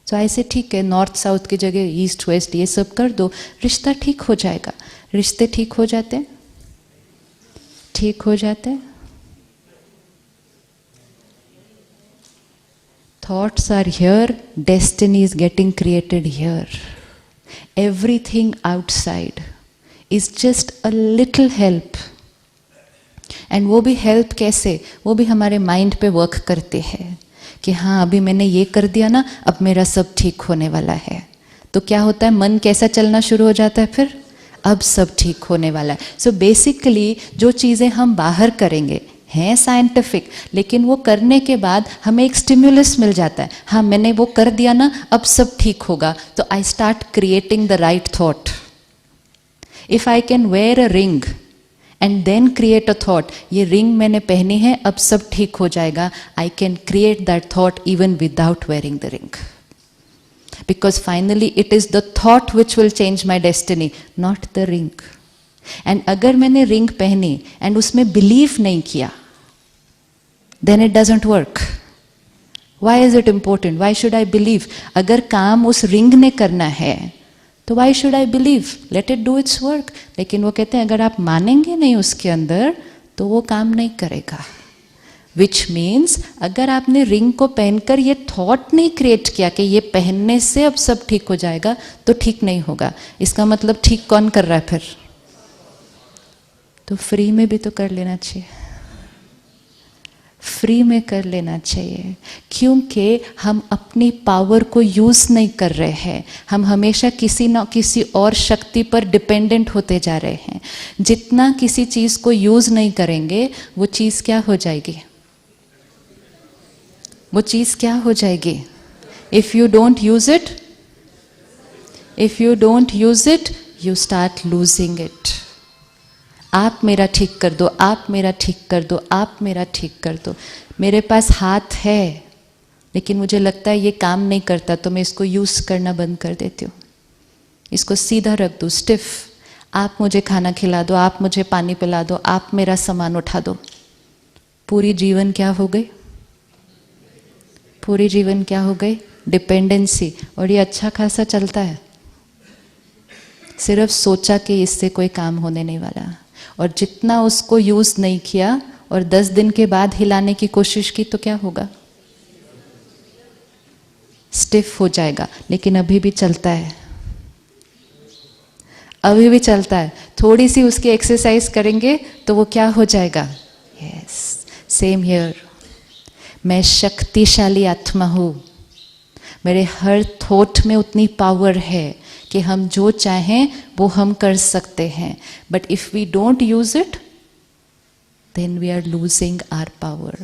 Speaker 1: तो ऐसे ठीक है, नॉर्थ साउथ की जगह ईस्ट वेस्ट ये सब कर दो, रिश्ता ठीक हो जाएगा। रिश्ते ठीक हो जाते हैं, ठीक हो जाते हैं। Thoughts are here, destiny is getting created here. Everything outside is just a little help. And वो भी help कैसे? वो भी हमारे माइंड पे वर्क करते हैं कि हाँ अभी मैंने ये कर दिया ना, अब मेरा सब ठीक होने वाला है। तो क्या होता है, मन कैसा चलना शुरू हो जाता है फिर? अब सब ठीक होने वाला है। सो बेसिकली जो चीज़ें हम बाहर करेंगे हैं साइंटिफिक, लेकिन वो करने के बाद हमें एक स्टिम्युलस मिल जाता है। हाँ मैंने वो कर दिया ना, अब सब ठीक होगा। तो I start creating the right thought. If I can wear a ring and then create a thought, ये रिंग मैंने पहनी है अब सब ठीक हो जाएगा, I can create that thought even without wearing the ring. Because finally it is the thought which will change my destiny, not the ring. And अगर मैंने रिंग पहनी एंड उसमें बिलीव नहीं किया, then it doesn't work. Y is it important? Why should I believe? अगर काम उस रिंग ने करना है तो why should I believe? Let it do it's work. लेकिन वो कहते हैं अगर आप मानेंगे नहीं उसके अंदर तो वो काम नहीं करेगा। विच मीन्स अगर आपने रिंग को पहनकर ये थॉट नहीं क्रिएट किया कि ये पहनने से अब सब ठीक हो जाएगा, तो ठीक नहीं होगा। इसका मतलब ठीक कौन कर रहा है फिर? तो फ्री में भी तो कर लेना चाहिए, फ्री में कर लेना चाहिए, क्योंकि हम अपनी पावर को यूज नहीं कर रहे हैं। हम हमेशा किसी न किसी और शक्ति पर डिपेंडेंट होते जा रहे हैं। जितना किसी चीज को यूज नहीं करेंगे वो चीज क्या हो जाएगी? वो चीज क्या हो जाएगी? If you don't use it, if you don't use it, you start losing it. आप मेरा ठीक कर दो, आप मेरा ठीक कर दो, आप मेरा ठीक कर दो। मेरे पास हाथ है लेकिन मुझे लगता है ये काम नहीं करता, तो मैं इसको यूज करना बंद कर देती हूँ, इसको सीधा रख दूँ, स्टिफ। आप मुझे खाना खिला दो, आप मुझे पानी पिला दो, आप मेरा सामान उठा दो। पूरी जीवन क्या हो गई? पूरी जीवन क्या हो गई? डिपेंडेंसी। और ये अच्छा खासा चलता है, सिर्फ सोचा कि इससे कोई काम होने नहीं वाला, और जितना उसको यूज नहीं किया और 10 दिन के बाद हिलाने की कोशिश की तो क्या होगा? स्टिफ हो जाएगा। लेकिन अभी भी चलता है, अभी भी चलता है। थोड़ी सी उसकी एक्सरसाइज करेंगे तो वो क्या हो जाएगा? Yes, same here. मैं शक्तिशाली आत्मा हूँ, मेरे हर थॉट में उतनी पावर है कि हम जो चाहें वो हम कर सकते हैं। But if we don't use it then we are losing our power.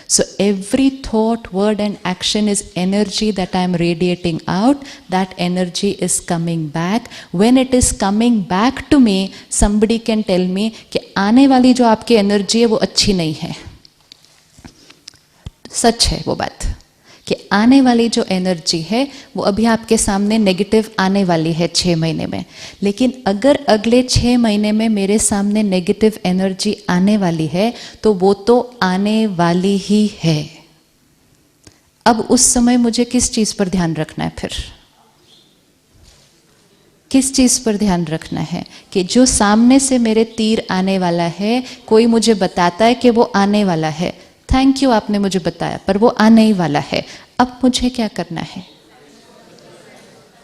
Speaker 1: So every thought, word and action is energy that I am radiating out. That energy is coming back. When it is coming back to me, somebody can tell me कि आने वाली जो आपकी एनर्जी है वो अच्छी नहीं है। सच है वो बात कि आने वाली जो एनर्जी है वो अभी आपके सामने नेगेटिव आने वाली है 6 महीने में, लेकिन अगर अगले 6 महीने में मेरे सामने नेगेटिव एनर्जी आने वाली है तो वो तो आने वाली ही है। अब उस समय मुझे किस चीज पर ध्यान रखना है? फिर किस चीज पर ध्यान रखना है कि जो सामने से मेरे तीर आने वाला है, कोई मुझे बताता है कि वो आने वाला है, थैंक यू आपने मुझे बताया, पर वो आने ही वाला है। अब मुझे क्या करना है?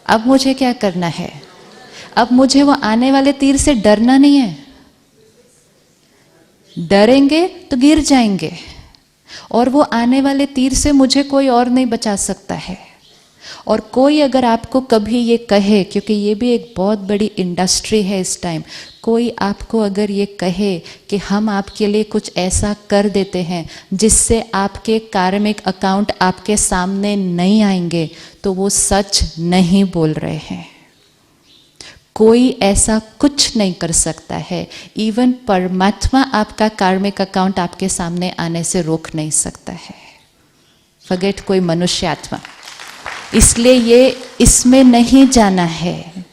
Speaker 1: अब मुझे क्या करना है? अब मुझे वो आने वाले तीर से डरना नहीं है। डरेंगे तो गिर जाएंगे, और वो आने वाले तीर से मुझे कोई और नहीं बचा सकता है। और कोई अगर आपको कभी ये कहे, क्योंकि ये भी एक बहुत बड़ी इंडस्ट्री है इस टाइम, कोई आपको अगर ये कहे कि हम आपके लिए कुछ ऐसा कर देते हैं जिससे आपके कार्मिक अकाउंट आपके सामने नहीं आएंगे, तो वो सच नहीं बोल रहे हैं। कोई ऐसा कुछ नहीं कर सकता है। इवन परमात्मा आपका कार्मिक अकाउंट आपके सामने आने से रोक नहीं सकता है। फॉरगेट कोई मनुष्य आत्मा। इसलिए ये इसमें नहीं जाना है,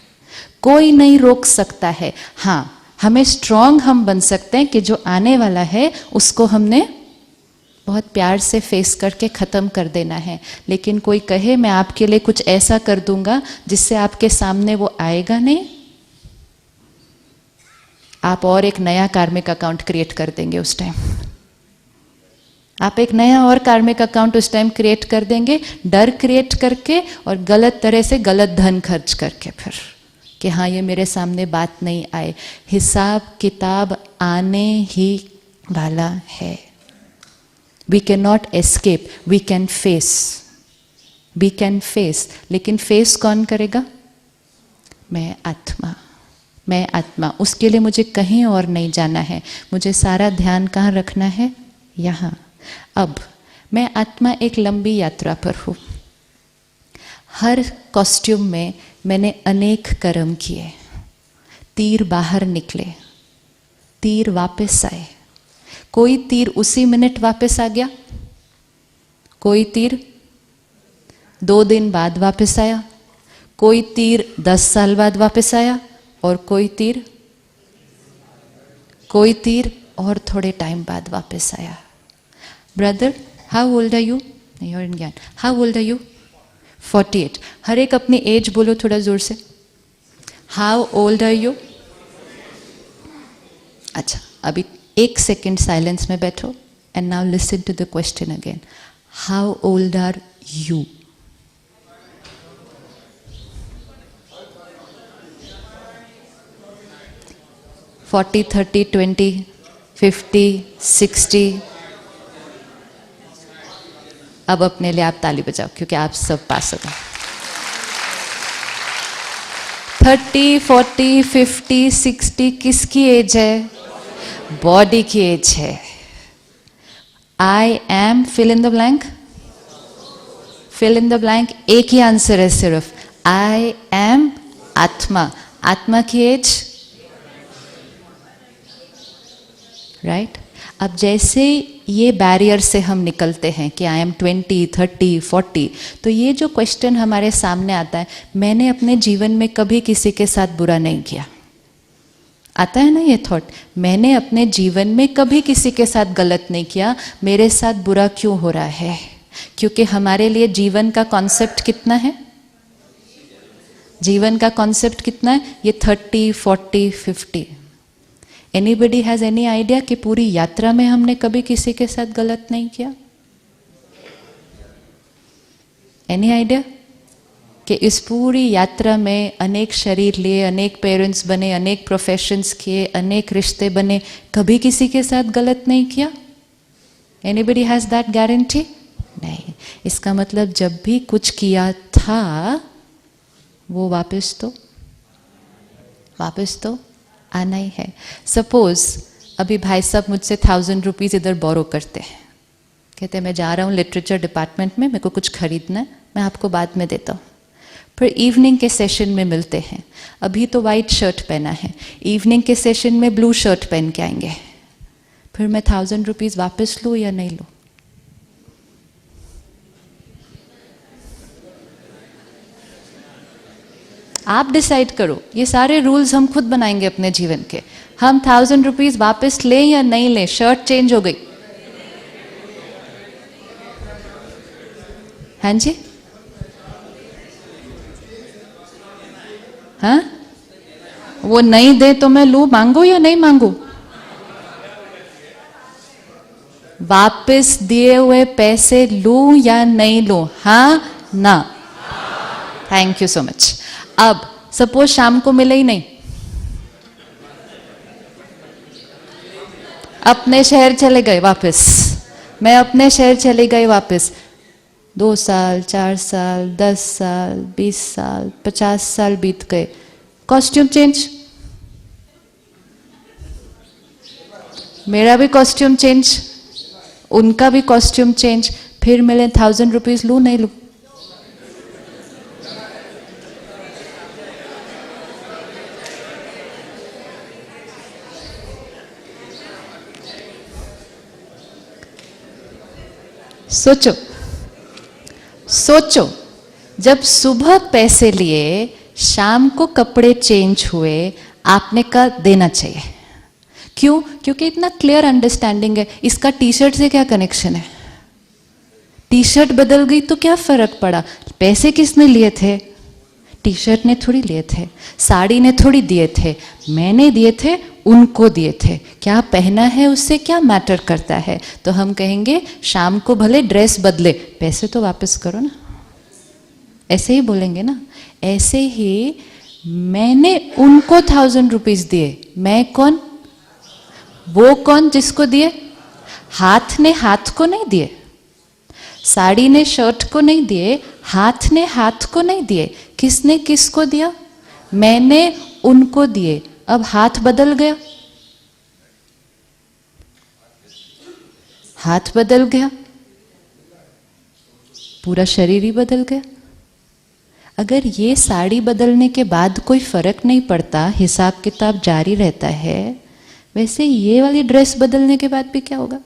Speaker 1: कोई नहीं रोक सकता है। हाँ, हमें स्ट्रांग हम बन सकते हैं कि जो आने वाला है उसको हमने बहुत प्यार से फेस करके ख़त्म कर देना है। लेकिन कोई कहे मैं आपके लिए कुछ ऐसा कर दूंगा जिससे आपके सामने वो आएगा नहीं, आप और एक नया कार्मिक अकाउंट क्रिएट कर देंगे उस टाइम। आप एक नया और कार्मिक अकाउंट उस टाइम क्रिएट कर देंगे, डर क्रिएट करके और गलत तरह से गलत धन खर्च करके, फिर कि हाँ ये मेरे सामने बात नहीं आए। हिसाब किताब आने ही वाला है। We can not escape, we can face, we can face. लेकिन फेस कौन करेगा? मैं आत्मा, मैं आत्मा। उसके लिए मुझे कहीं और नहीं जाना है, मुझे सारा ध्यान कहाँ रखना है? यहाँ। अब मैं आत्मा एक लंबी यात्रा पर हूँ। हर कॉस्ट्यूम में मैंने अनेक कर्म किए। तीर बाहर निकले, तीर वापस आए। कोई तीर उसी मिनट वापस आ गया, कोई तीर 2 दिन बाद वापस आया, कोई तीर 10 साल बाद वापस आया, और कोई तीर और थोड़े टाइम बाद वापस आया। Brother, how old are you? नहीं, और इन ज्ञान, हाउ ओल्ड आर यू? 48। हर एक अपनी एज बोलो थोड़ा जोर से। How old are you? अच्छा, अभी 1 सेकेंड साइलेंस में बैठो and now listen to the question again. How old are you? $40, $30, $20, $50, $60। अब अपने लिए आप ताली बजाओ क्योंकि आप सब पास हो गए। 30, 40, 50, 60 किसकी एज है? बॉडी की एज है। I am fill in the blank, fill in the blank. एक ही आंसर है सिर्फ, आई एम आत्मा। आत्मा की एज, राइट? अब जैसे ये बैरियर से हम निकलते हैं कि आई एम 20, 30, 40, तो ये जो क्वेश्चन हमारे सामने आता है, मैंने अपने जीवन में कभी किसी के साथ बुरा नहीं किया, आता है ना ये थॉट, मैंने अपने जीवन में कभी किसी के साथ गलत नहीं किया, मेरे साथ बुरा क्यों हो रहा है? क्योंकि हमारे लिए जीवन का कॉन्सेप्ट कितना है? जीवन का कॉन्सेप्ट कितना है? ये 30, 40, 50। एनीबडी हैज एनी आइडिया कि पूरी यात्रा में हमने कभी किसी के साथ गलत नहीं किया? एनी आइडिया कि इस पूरी यात्रा में अनेक शरीर लिए, अनेक पेरेंट्स बने, अनेक प्रोफेशंस किए, अनेक रिश्ते बने, कभी किसी के साथ गलत नहीं किया? Anybody has that guarantee? नहीं। इसका मतलब जब भी कुछ किया था वो वापस तो आना ही है। सपोज अभी भाई साहब मुझसे 1000 रुपीज़ इधर बोरो करते हैं, कहते हैं मैं जा रहा हूँ लिटरेचर डिपार्टमेंट में, मेरे को कुछ खरीदना है, मैं आपको बाद में देता हूँ। फिर इवनिंग के सेशन में मिलते हैं, अभी तो वाइट शर्ट पहना है, इवनिंग के सेशन में ब्लू शर्ट पहन के आएंगे, फिर मैं 1000 रुपीज़ वापस लूँ या नहीं लूँ? आप डिसाइड करो, ये सारे रूल्स हम खुद बनाएंगे अपने जीवन के। हम 1000 रुपीज वापस लें या नहीं लें, शर्ट चेंज हो गई, हाँ जी, हाँ, वो नहीं दे तो मैं लूं, मांगू या नहीं मांगू? वापस दिए हुए पैसे लूं या नहीं लूं, हाँ ना? Thank you so much. अब सपोज शाम को मिले ही नहीं, अपने शहर चले गए वापस, मैं अपने शहर चले गई वापस, 2 साल 4 साल 10 साल 20 साल 50 साल बीत गए, कॉस्ट्यूम चेंज, मेरा भी कॉस्ट्यूम चेंज, उनका भी कॉस्ट्यूम चेंज, फिर मिले 1000 रुपीज, लूं नहीं लूं? सोचो सोचो, जब सुबह पैसे लिए, शाम को कपड़े चेंज हुए, आपने कहा देना चाहिए, क्यों? क्योंकि इतना क्लियर अंडरस्टैंडिंग है, इसका टी शर्ट से क्या कनेक्शन है? टी शर्ट बदल गई तो क्या फर्क पड़ा? पैसे किसने लिए थे? टी शर्ट ने थोड़ी लिए थे, साड़ी ने थोड़ी दिए थे, मैंने दिए थे, उनको दिए थे। क्या पहना है उससे क्या मैटर करता है? तो हम कहेंगे शाम को भले ड्रेस बदले, पैसे तो वापस करो ना, ऐसे ही बोलेंगे ना। ऐसे ही मैंने उनको 1000 रुपीज दिए, मैं कौन? वो कौन जिसको दिए? हाथ ने हाथ को नहीं दिए, साड़ी ने शर्ट को नहीं दिए, हाथ ने हाथ को नहीं दिए, किसने किसको दिया? मैंने उनको दिए। अब हाथ बदल गया, हाथ बदल गया, पूरा शरीर ही बदल गया। अगर ये साड़ी बदलने के बाद कोई फर्क नहीं पड़ता, हिसाब किताब जारी रहता है, वैसे ये वाली ड्रेस बदलने के बाद भी क्या होगा?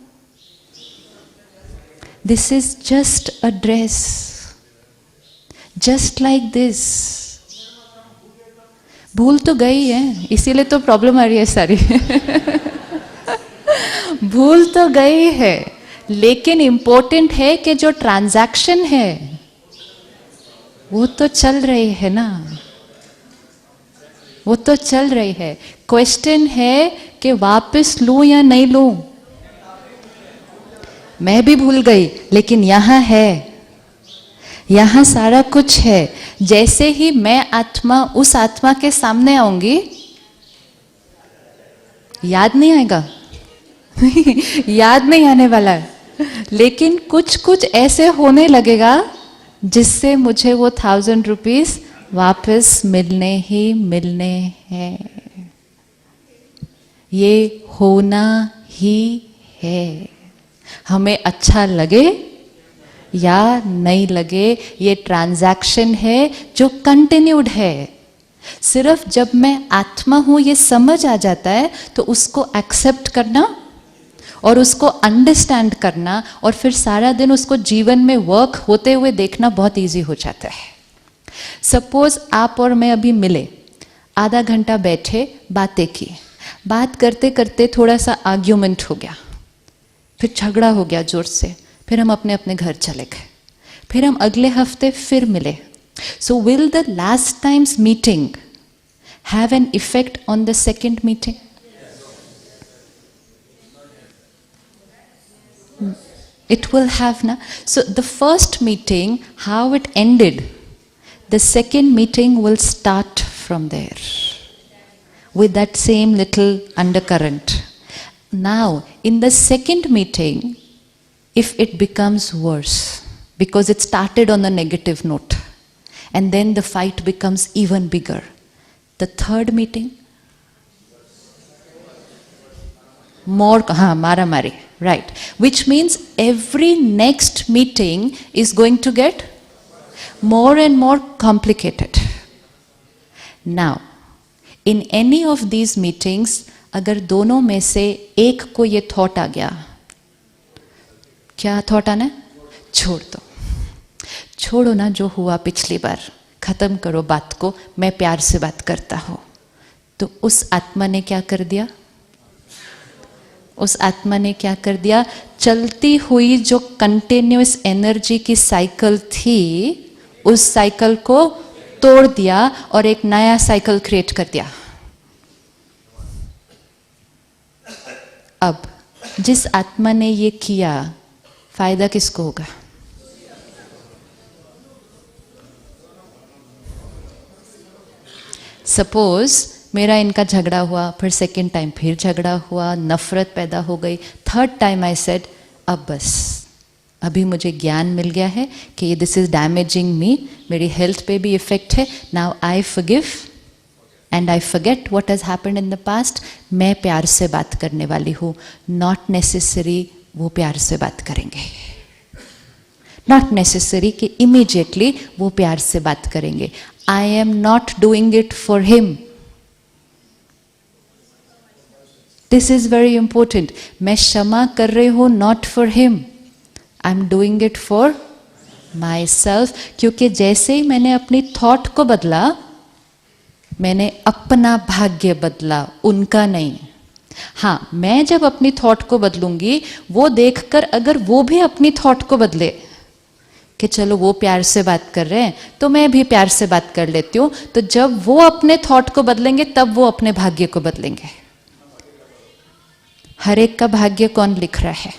Speaker 1: This is just a dress, just like this. भूल तो गई है, इसीलिए तो प्रॉब्लम आ रही है सारी। भूल तो गई है, लेकिन इंपॉर्टेंट है कि जो ट्रांजैक्शन है वो तो चल रही है ना, वो तो चल रही है। क्वेश्चन है कि वापस लूं या नहीं लूं? मैं भी भूल गई, लेकिन यहां है, यहां सारा कुछ है। जैसे ही मैं आत्मा उस आत्मा के सामने आऊंगी, याद नहीं आएगा। याद नहीं आने वाला है, लेकिन कुछ कुछ ऐसे होने लगेगा जिससे मुझे वो 1000 रुपीज वापस मिलने ही मिलने हैं। ये होना ही है, हमें अच्छा लगे या नहीं लगे, ये ट्रांजैक्शन है जो कंटिन्यूड है। सिर्फ जब मैं आत्मा हूं ये समझ आ जाता है, तो उसको एक्सेप्ट करना और उसको अंडरस्टैंड करना और फिर सारा दिन उसको जीवन में वर्क होते हुए देखना बहुत इजी हो जाता है। सपोज आप और मैं अभी मिले, आधा घंटा बैठे, बातें की, बात करते करते थोड़ा सा आर्ग्यूमेंट हो गया, फिर झगड़ा हो गया जोर से, फिर हम अपने अपने घर चले गए, फिर हम अगले हफ्ते फिर मिले। So will the last times meeting have an effect on the second meeting? It will have, na? So the first meeting, how it ended, the second meeting will start from there with that same little undercurrent. Now, in the second meeting, if it becomes worse, because it started on a negative note, and then the fight becomes even bigger, the third meeting, more, mara-mari, right? Which means every next meeting is going to get more and more complicated. Now, in any of these meetings, अगर दोनों में से एक को ये थॉट आ गया, क्या थॉट आना है? छोड़ दो, छोड़ो ना, जो हुआ पिछली बार खत्म करो बात को, मैं प्यार से बात करता हूँ। तो उस आत्मा ने क्या कर दिया? उस आत्मा ने क्या कर दिया? चलती हुई जो कंटिन्यूअस एनर्जी की साइकिल थी, उस साइकिल को तोड़ दिया और एक नया साइकिल क्रिएट कर दिया। अब जिस आत्मा ने ये किया, फायदा किसको होगा? सपोज मेरा इनका झगड़ा हुआ, फिर सेकेंड टाइम फिर झगड़ा हुआ, नफरत पैदा हो गई, थर्ड टाइम आई सेड अब बस, अभी मुझे ज्ञान मिल गया है कि दिस इज डैमेजिंग मी, मेरी हेल्थ पे भी इफेक्ट है, now I forgive and I forget what has happened in the past. मैं प्यार से बात करने वाली हूँ, नॉट नेसेसरी वो प्यार से बात करेंगे, नॉट नेसेसरी कि इमीडिएटली वो प्यार से बात करेंगे। I am not doing it for him, this is very important. मैं क्षमा कर रही हूं not for him, I am doing it for my self. क्योंकि जैसे ही मैंने अपनी थॉट को बदला, मैंने अपना भाग्य बदला, उनका नहीं। हाँ, मैं जब अपनी थॉट को बदलूंगी, वो देखकर अगर वो भी अपनी थॉट को बदले कि चलो वो प्यार से बात कर रहे हैं तो मैं भी प्यार से बात कर लेती हूं, तो जब वो अपने थॉट को बदलेंगे तब वो अपने भाग्य को बदलेंगे। हर एक का भाग्य कौन लिख रहा है?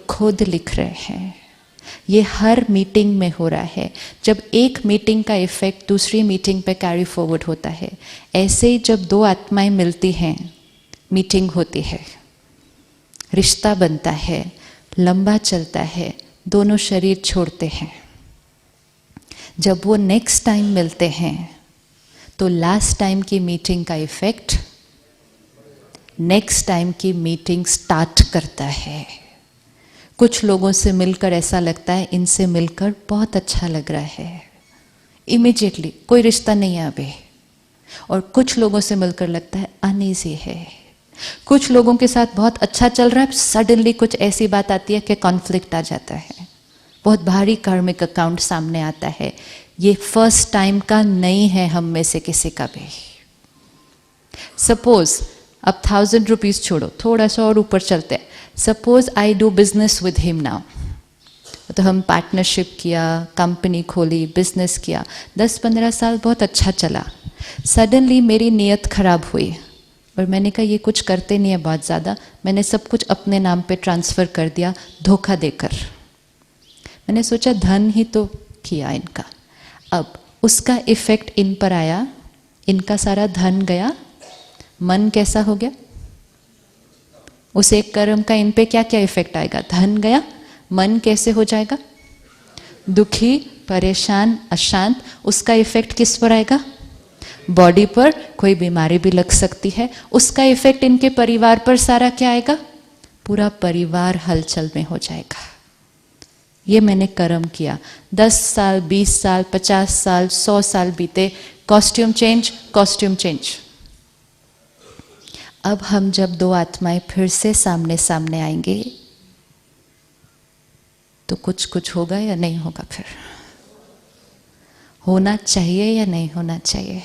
Speaker 1: खुद लिख रहे हैं। ये हर मीटिंग में हो रहा है। जब एक मीटिंग का इफेक्ट दूसरी मीटिंग पे कैरी फॉरवर्ड होता है, ऐसे ही जब दो आत्माएं मिलती हैं, मीटिंग होती है, रिश्ता बनता है, लंबा चलता है, दोनों शरीर छोड़ते हैं। जब वो नेक्स्ट टाइम मिलते हैं तो लास्ट टाइम की मीटिंग का इफेक्ट नेक्स्ट टाइम की मीटिंग स्टार्ट करता है। कुछ लोगों से मिलकर ऐसा लगता है इनसे मिलकर बहुत अच्छा लग रहा है, इमीडिएटली कोई रिश्ता नहीं है अभी। और कुछ लोगों से मिलकर लगता है अनईजी है। कुछ लोगों के साथ बहुत अच्छा चल रहा है, सडनली कुछ ऐसी बात आती है कि कॉन्फ्लिक्ट आ जाता है, बहुत भारी कार्मिक अकाउंट सामने आता है। ये फर्स्ट टाइम का नहीं है हम में से किसी का भी। सपोज अब 1000 रुपीज छोड़ो, थोड़ा सा और ऊपर चलते हैं। Suppose I do business with him now, तो हम पार्टनरशिप किया, कंपनी खोली, बिजनेस किया, 10-15 साल बहुत अच्छा चला। सडनली मेरी नीयत खराब हुई और मैंने कहा ये कुछ करते नहीं है बहुत ज़्यादा, मैंने सब कुछ अपने नाम पे ट्रांसफ़र कर दिया धोखा देकर। मैंने सोचा धन ही तो किया इनका, अब उसका इफेक्ट इन पर आया, इनका सारा धन गया, मन कैसा हो गया? उस एक कर्म का इन पे क्या क्या इफेक्ट आएगा? धन गया, मन कैसे हो जाएगा? दुखी, परेशान, अशांत। उसका इफेक्ट किस पर आएगा? बॉडी पर, कोई बीमारी भी लग सकती है। उसका इफेक्ट इनके परिवार पर सारा क्या आएगा? पूरा परिवार हलचल में हो जाएगा। ये मैंने कर्म किया। 10 साल, 20 साल, 50 साल, 100 साल बीते, कॉस्ट्यूम चेंज, कॉस्ट्यूम चेंज। अब हम जब दो आत्माएं फिर से सामने सामने आएंगे तो कुछ कुछ होगा या नहीं होगा? फिर होना चाहिए या नहीं होना चाहिए?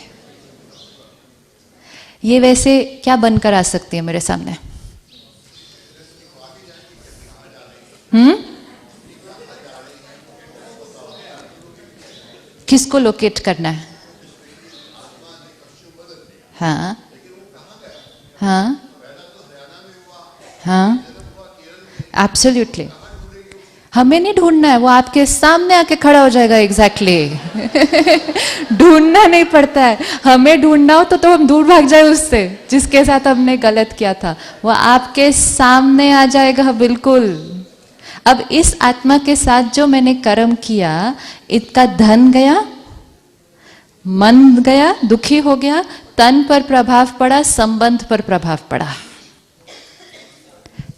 Speaker 1: ये वैसे क्या बनकर आ सकती है मेरे सामने? किसको लोकेट करना है? हाँ हाँ हाँ, एब्सोल्युटली। हमें नहीं ढूंढना है, वो आपके सामने आके खड़ा हो जाएगा। एग्जैक्टली ढूंढना नहीं पड़ता है। हमें ढूंढना हो तो हम दूर भाग जाए उससे जिसके साथ हमने गलत किया था। वो आपके सामने आ जाएगा, बिल्कुल। अब इस आत्मा के साथ जो मैंने कर्म किया, इसका धन गया, मन गया, दुखी हो गया, तन पर प्रभाव पड़ा, संबंध पर प्रभाव पड़ा।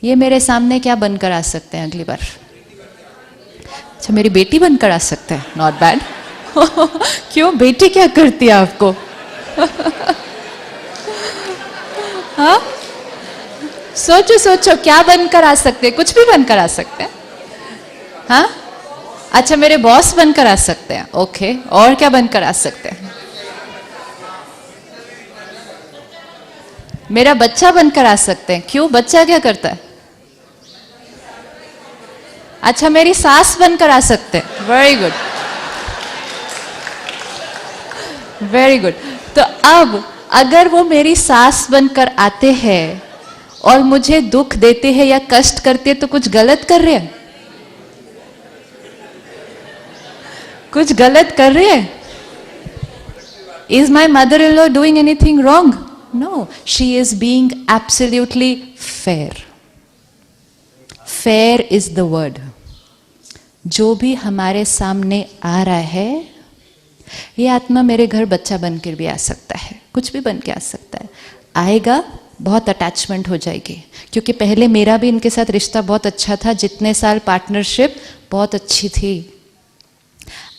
Speaker 1: ये मेरे सामने क्या बनकर आ सकते हैं अगली बार? अच्छा, मेरी बेटी बनकर आ सकते हैं, नॉट बैड। क्यों, बेटी क्या करती है आपको? हाँ, सोचो सोचो क्या बनकर आ सकते हैं? कुछ भी बनकर आ सकते हैं। हाँ, अच्छा, मेरे बॉस बनकर आ सकते हैं, ओके, और क्या बनकर आ सकते हैं? मेरा बच्चा बनकर आ सकते हैं, क्यों? बच्चा क्या करता है? अच्छा, मेरी सास बनकर आ सकते हैं, वेरी गुड, वेरी गुड। तो अब अगर वो मेरी सास बनकर आते हैं और मुझे दुख देते हैं या कष्ट करते हैं, तो कुछ गलत कर रहे हैं? कुछ गलत कर रहे हैं? Is my mother-in-law doing anything wrong? No, she is being absolutely fair. Fair is the word. जो भी हमारे सामने आ रहा है, ये आत्मा मेरे घर बच्चा बनकर भी आ सकता है, कुछ भी बन के आ सकता है। आएगा, बहुत अटैचमेंट हो जाएगी, क्योंकि पहले मेरा भी इनके साथ रिश्ता बहुत अच्छा था, जितने साल पार्टनरशिप बहुत अच्छी थी।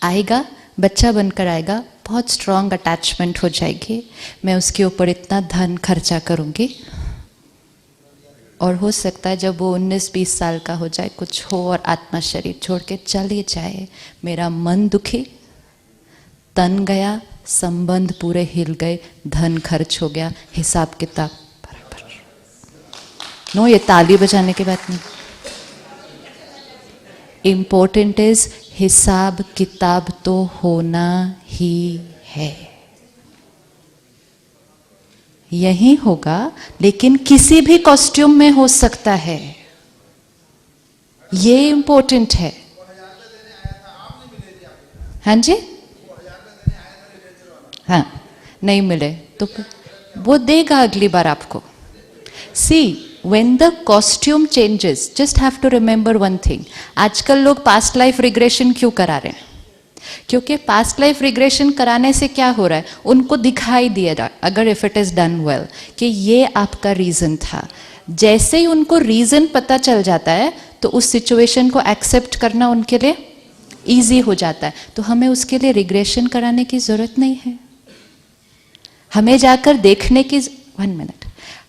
Speaker 1: आएगा, बच्चा बनकर आएगा, बहुत स्ट्रॉन्ग अटैचमेंट हो जाएगी, मैं उसके ऊपर इतना धन खर्चा करूँगी, और हो सकता है जब वो 19-20 साल का हो जाए, कुछ हो और आत्मा शरीर छोड़ के चली जाए, मेरा मन दुखी, तन गया, संबंध पूरे हिल गए, धन खर्च हो गया, हिसाब किताब बराबर। नो, ये ताली बजाने की बात नहीं। इम्पोर्टेंट इज हिसाब किताब तो होना ही है, यही होगा, लेकिन किसी भी कॉस्ट्यूम में हो सकता है, ये इम्पोर्टेंट है। हाँ जी, हाँ, नहीं मिले तो वो देगा अगली बार आपको। सी, when the costume changes, just have to remember one thing. आजकल लोग पास्ट लाइफ रिग्रेशन क्यों करा रहे हैं? क्योंकि पास्ट लाइफ रिग्रेशन कराने से क्या हो रहा है, उनको दिखाई दिया रहा, अगर if it is done well, कि ये आपका रीजन था। जैसे ही उनको रीजन पता चल जाता है, तो उस सिचुएशन को एक्सेप्ट करना उनके लिए ईजी हो जाता है। तो हमें उसके लिए रिग्रेशन कराने की जरूरत नहीं है। हमें जाकर देखने की, 1 मिनट,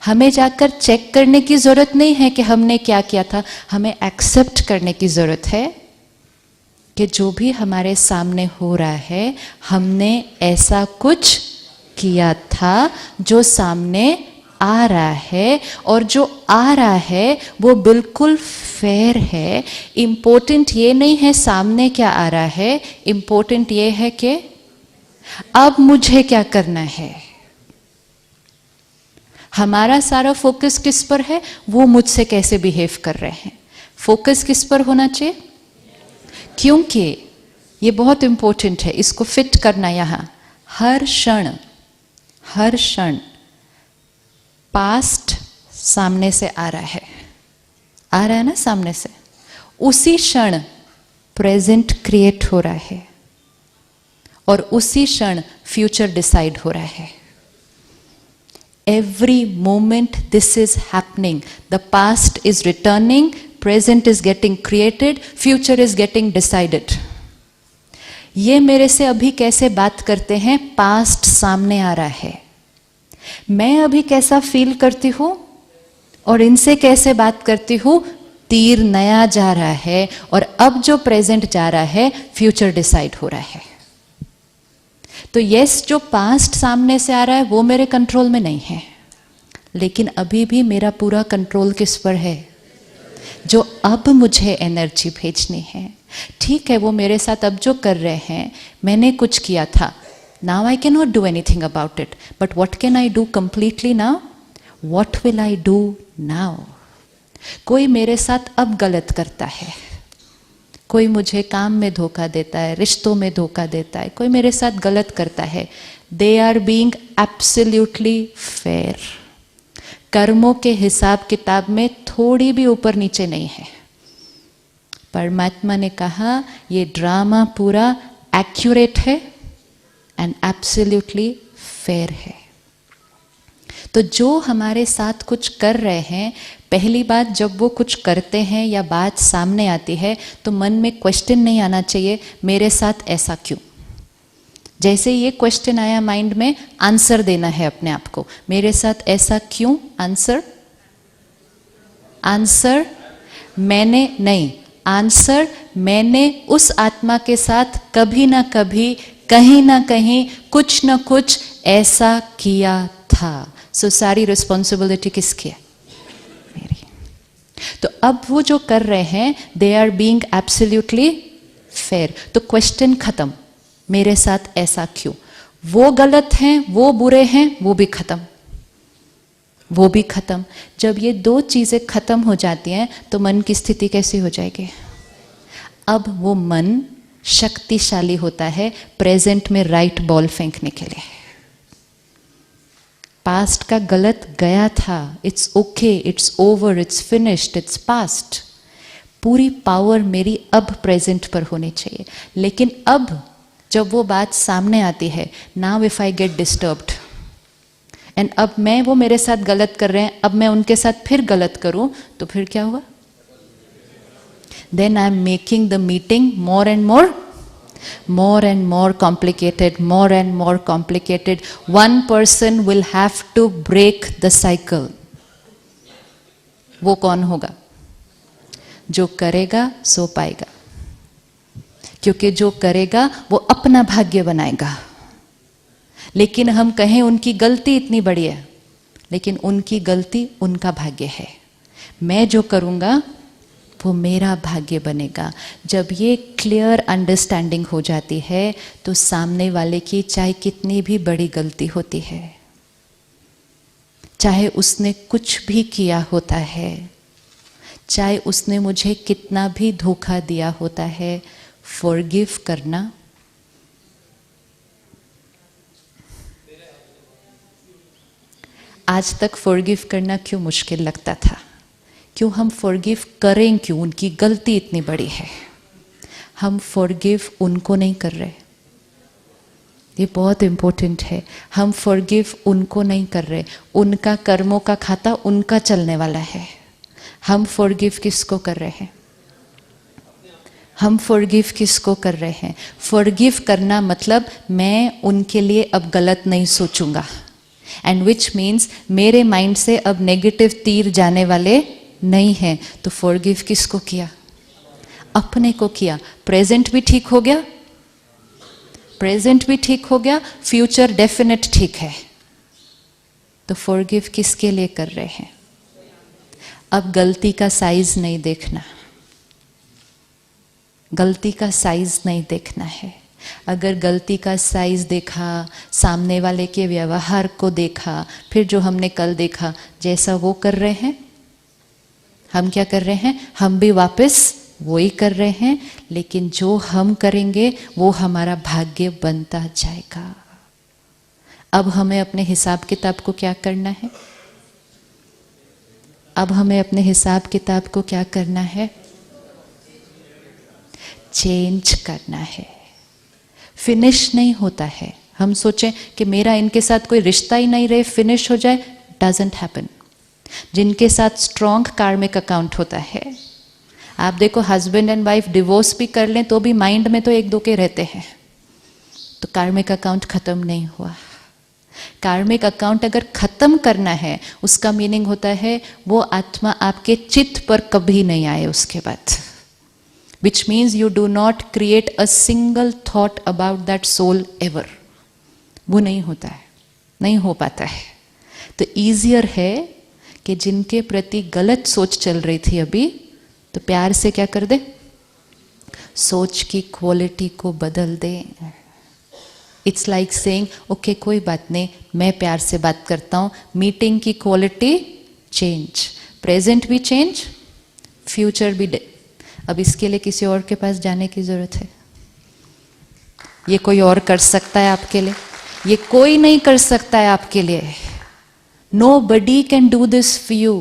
Speaker 1: हमें जाकर चेक करने की जरूरत नहीं है कि हमने क्या किया था। हमें एक्सेप्ट करने की जरूरत है कि जो भी हमारे सामने हो रहा है, हमने ऐसा कुछ किया था जो सामने आ रहा है, और जो आ रहा है वो बिल्कुल फेयर है। इम्पोर्टेंट ये नहीं है सामने क्या आ रहा है, इम्पोर्टेंट ये है कि अब मुझे क्या करना है। हमारा सारा फोकस किस पर है, वो मुझसे कैसे बिहेव कर रहे हैं। फोकस किस पर होना चाहिए, क्योंकि ये बहुत इंपॉर्टेंट है, इसको फिट करना यहां। हर क्षण पास्ट सामने से आ रहा है ना सामने से, उसी क्षण प्रेजेंट क्रिएट हो रहा है, और उसी क्षण फ्यूचर डिसाइड हो रहा है। Every moment this is happening. The past is returning, present is getting created, future is getting decided. ये मेरे से अभी कैसे बात करते हैं, पास्ट सामने आ रहा है। मैं अभी कैसा फील करती हूँ और इनसे कैसे बात करती हूँ, तीर नया जा रहा है, और अब जो प्रेजेंट जा रहा है, फ्यूचर डिसाइड हो रहा है। तो यस, जो पास्ट सामने से आ रहा है वो मेरे कंट्रोल में नहीं है, लेकिन अभी भी मेरा पूरा कंट्रोल किस पर है, जो अब मुझे एनर्जी भेजनी है। ठीक है, वो मेरे साथ अब जो कर रहे हैं, मैंने कुछ किया था, now I can not do anything about it, but what can I do completely now, what will I do now. कोई मेरे साथ अब गलत करता है, कोई मुझे काम में धोखा देता है, रिश्तों में धोखा देता है, कोई मेरे साथ गलत करता है, they are being absolutely fair. कर्मों के हिसाब किताब में थोड़ी भी ऊपर नीचे नहीं है। परमात्मा ने कहा ये ड्रामा पूरा एक्यूरेट है एंड एब्सोल्युटली फेयर है। तो जो हमारे साथ कुछ कर रहे हैं, पहली बात, जब वो कुछ करते हैं या बात सामने आती है, तो मन में क्वेश्चन नहीं आना चाहिए, मेरे साथ ऐसा क्यों। जैसे ये क्वेश्चन आया माइंड में, आंसर देना है अपने आप को, मेरे साथ ऐसा क्यों। आंसर मैंने नहीं, आंसर, मैंने उस आत्मा के साथ कभी ना कभी, कहीं ना कहीं, कुछ ना कुछ ऐसा किया था। सो सारी रिस्पॉन्सिबिलिटी किसकी है? मेरी। तो अब वो जो कर रहे हैं, they are being absolutely fair. तो क्वेश्चन खत्म, मेरे साथ ऐसा क्यों? वो गलत हैं, वो बुरे हैं, वो भी खत्म, वो भी खत्म। जब ये दो चीजें खत्म हो जाती हैं तो मन की स्थिति कैसी हो जाएगी? अब वो मन शक्तिशाली होता है प्रेजेंट में राइट बॉल फेंकने के लिए। पास्ट का गलत गया था, it's okay, it's over, it's finished, its past. पूरी पावर मेरी अब प्रेजेंट पर होनी चाहिए। लेकिन अब जब वो बात सामने आती है, now if I get disturbed and अब मैं, वो मेरे साथ गलत कर रहे हैं, अब मैं उनके साथ फिर गलत करूं, तो फिर क्या हुआ? Then I am making the meeting more and more complicated, more and more complicated. One person will have to break the cycle. वो कौन होगा? जो करेगा सो पाएगा, क्योंकि जो करेगा वो अपना भाग्य बनाएगा। लेकिन हम कहें उनकी गलती इतनी बड़ी है, लेकिन उनकी गलती उनका भाग्य है। मैं जो करूंगा वो मेरा भाग्य बनेगा। जब ये क्लियर अंडरस्टैंडिंग हो जाती है तो सामने वाले की चाहे कितनी भी बड़ी गलती होती है, चाहे उसने कुछ भी किया होता है, चाहे उसने मुझे कितना भी धोखा दिया होता है, फॉरगिव करना आज तक फॉरगिव करना क्यों मुश्किल लगता था? क्यों हम फॉरगिव करें? क्यों? उनकी गलती इतनी बड़ी है, हम फॉरगिव उनको नहीं कर रहे। ये बहुत इंपॉर्टेंट है। हम फॉरगिव उनको नहीं कर रहे, उनका कर्मों का खाता उनका चलने वाला है। हम फॉरगिव किसको कर रहे हैं? हम फॉरगिव किसको कर रहे हैं? फॉरगिव करना मतलब मैं उनके लिए अब गलत नहीं सोचूंगा, एंड विच मीन्स मेरे माइंड से अब नेगेटिव तीर जाने वाले नहीं है। तो फॉरगिव किसको किया? अपने को किया। प्रेजेंट भी ठीक हो गया, प्रेजेंट भी ठीक हो गया, फ्यूचर डेफिनेट ठीक है। तो फॉरगिव किसके लिए कर रहे हैं? अब गलती का साइज नहीं देखना, गलती का साइज नहीं देखना है। अगर गलती का साइज देखा, सामने वाले के व्यवहार को देखा, फिर जो हमने कल देखा, जैसा वो कर रहे हैं हम क्या कर रहे हैं? हम भी वापस वो ही कर रहे हैं। लेकिन जो हम करेंगे वो हमारा भाग्य बनता जाएगा। अब हमें अपने हिसाब किताब को क्या करना है? अब हमें अपने हिसाब किताब को क्या करना है? चेंज करना है। फिनिश नहीं होता है। हम सोचें कि मेरा इनके साथ कोई रिश्ता ही नहीं रहे, फिनिश हो जाए, डजंट हैपन। जिनके साथ स्ट्रॉन्ग कार्मिक अकाउंट होता है, आप देखो हस्बैंड एंड वाइफ डिवोर्स भी कर लें तो भी माइंड में तो एक दो के रहते हैं, तो कार्मिक अकाउंट खत्म नहीं हुआ। कार्मिक अकाउंट अगर खत्म करना है, उसका मीनिंग होता है वो आत्मा आपके चित्त पर कभी नहीं आए उसके बाद, which means you do not create a single thought about that soul ever. वो नहीं होता है, नहीं हो पाता है। तो ईजियर है कि जिनके प्रति गलत सोच चल रही थी अभी, तो प्यार से क्या कर दे? सोच की क्वालिटी को बदल दे। इट्स लाइक सेइंग ओके कोई बात नहीं, मैं प्यार से बात करता हूँ, मीटिंग की क्वालिटी चेंज, प्रेजेंट भी चेंज, फ्यूचर भी। अब इसके लिए किसी और के पास जाने की जरूरत है? ये कोई और कर सकता है आपके लिए? ये कोई नहीं कर सकता है आपके लिए। Nobody can do this for you.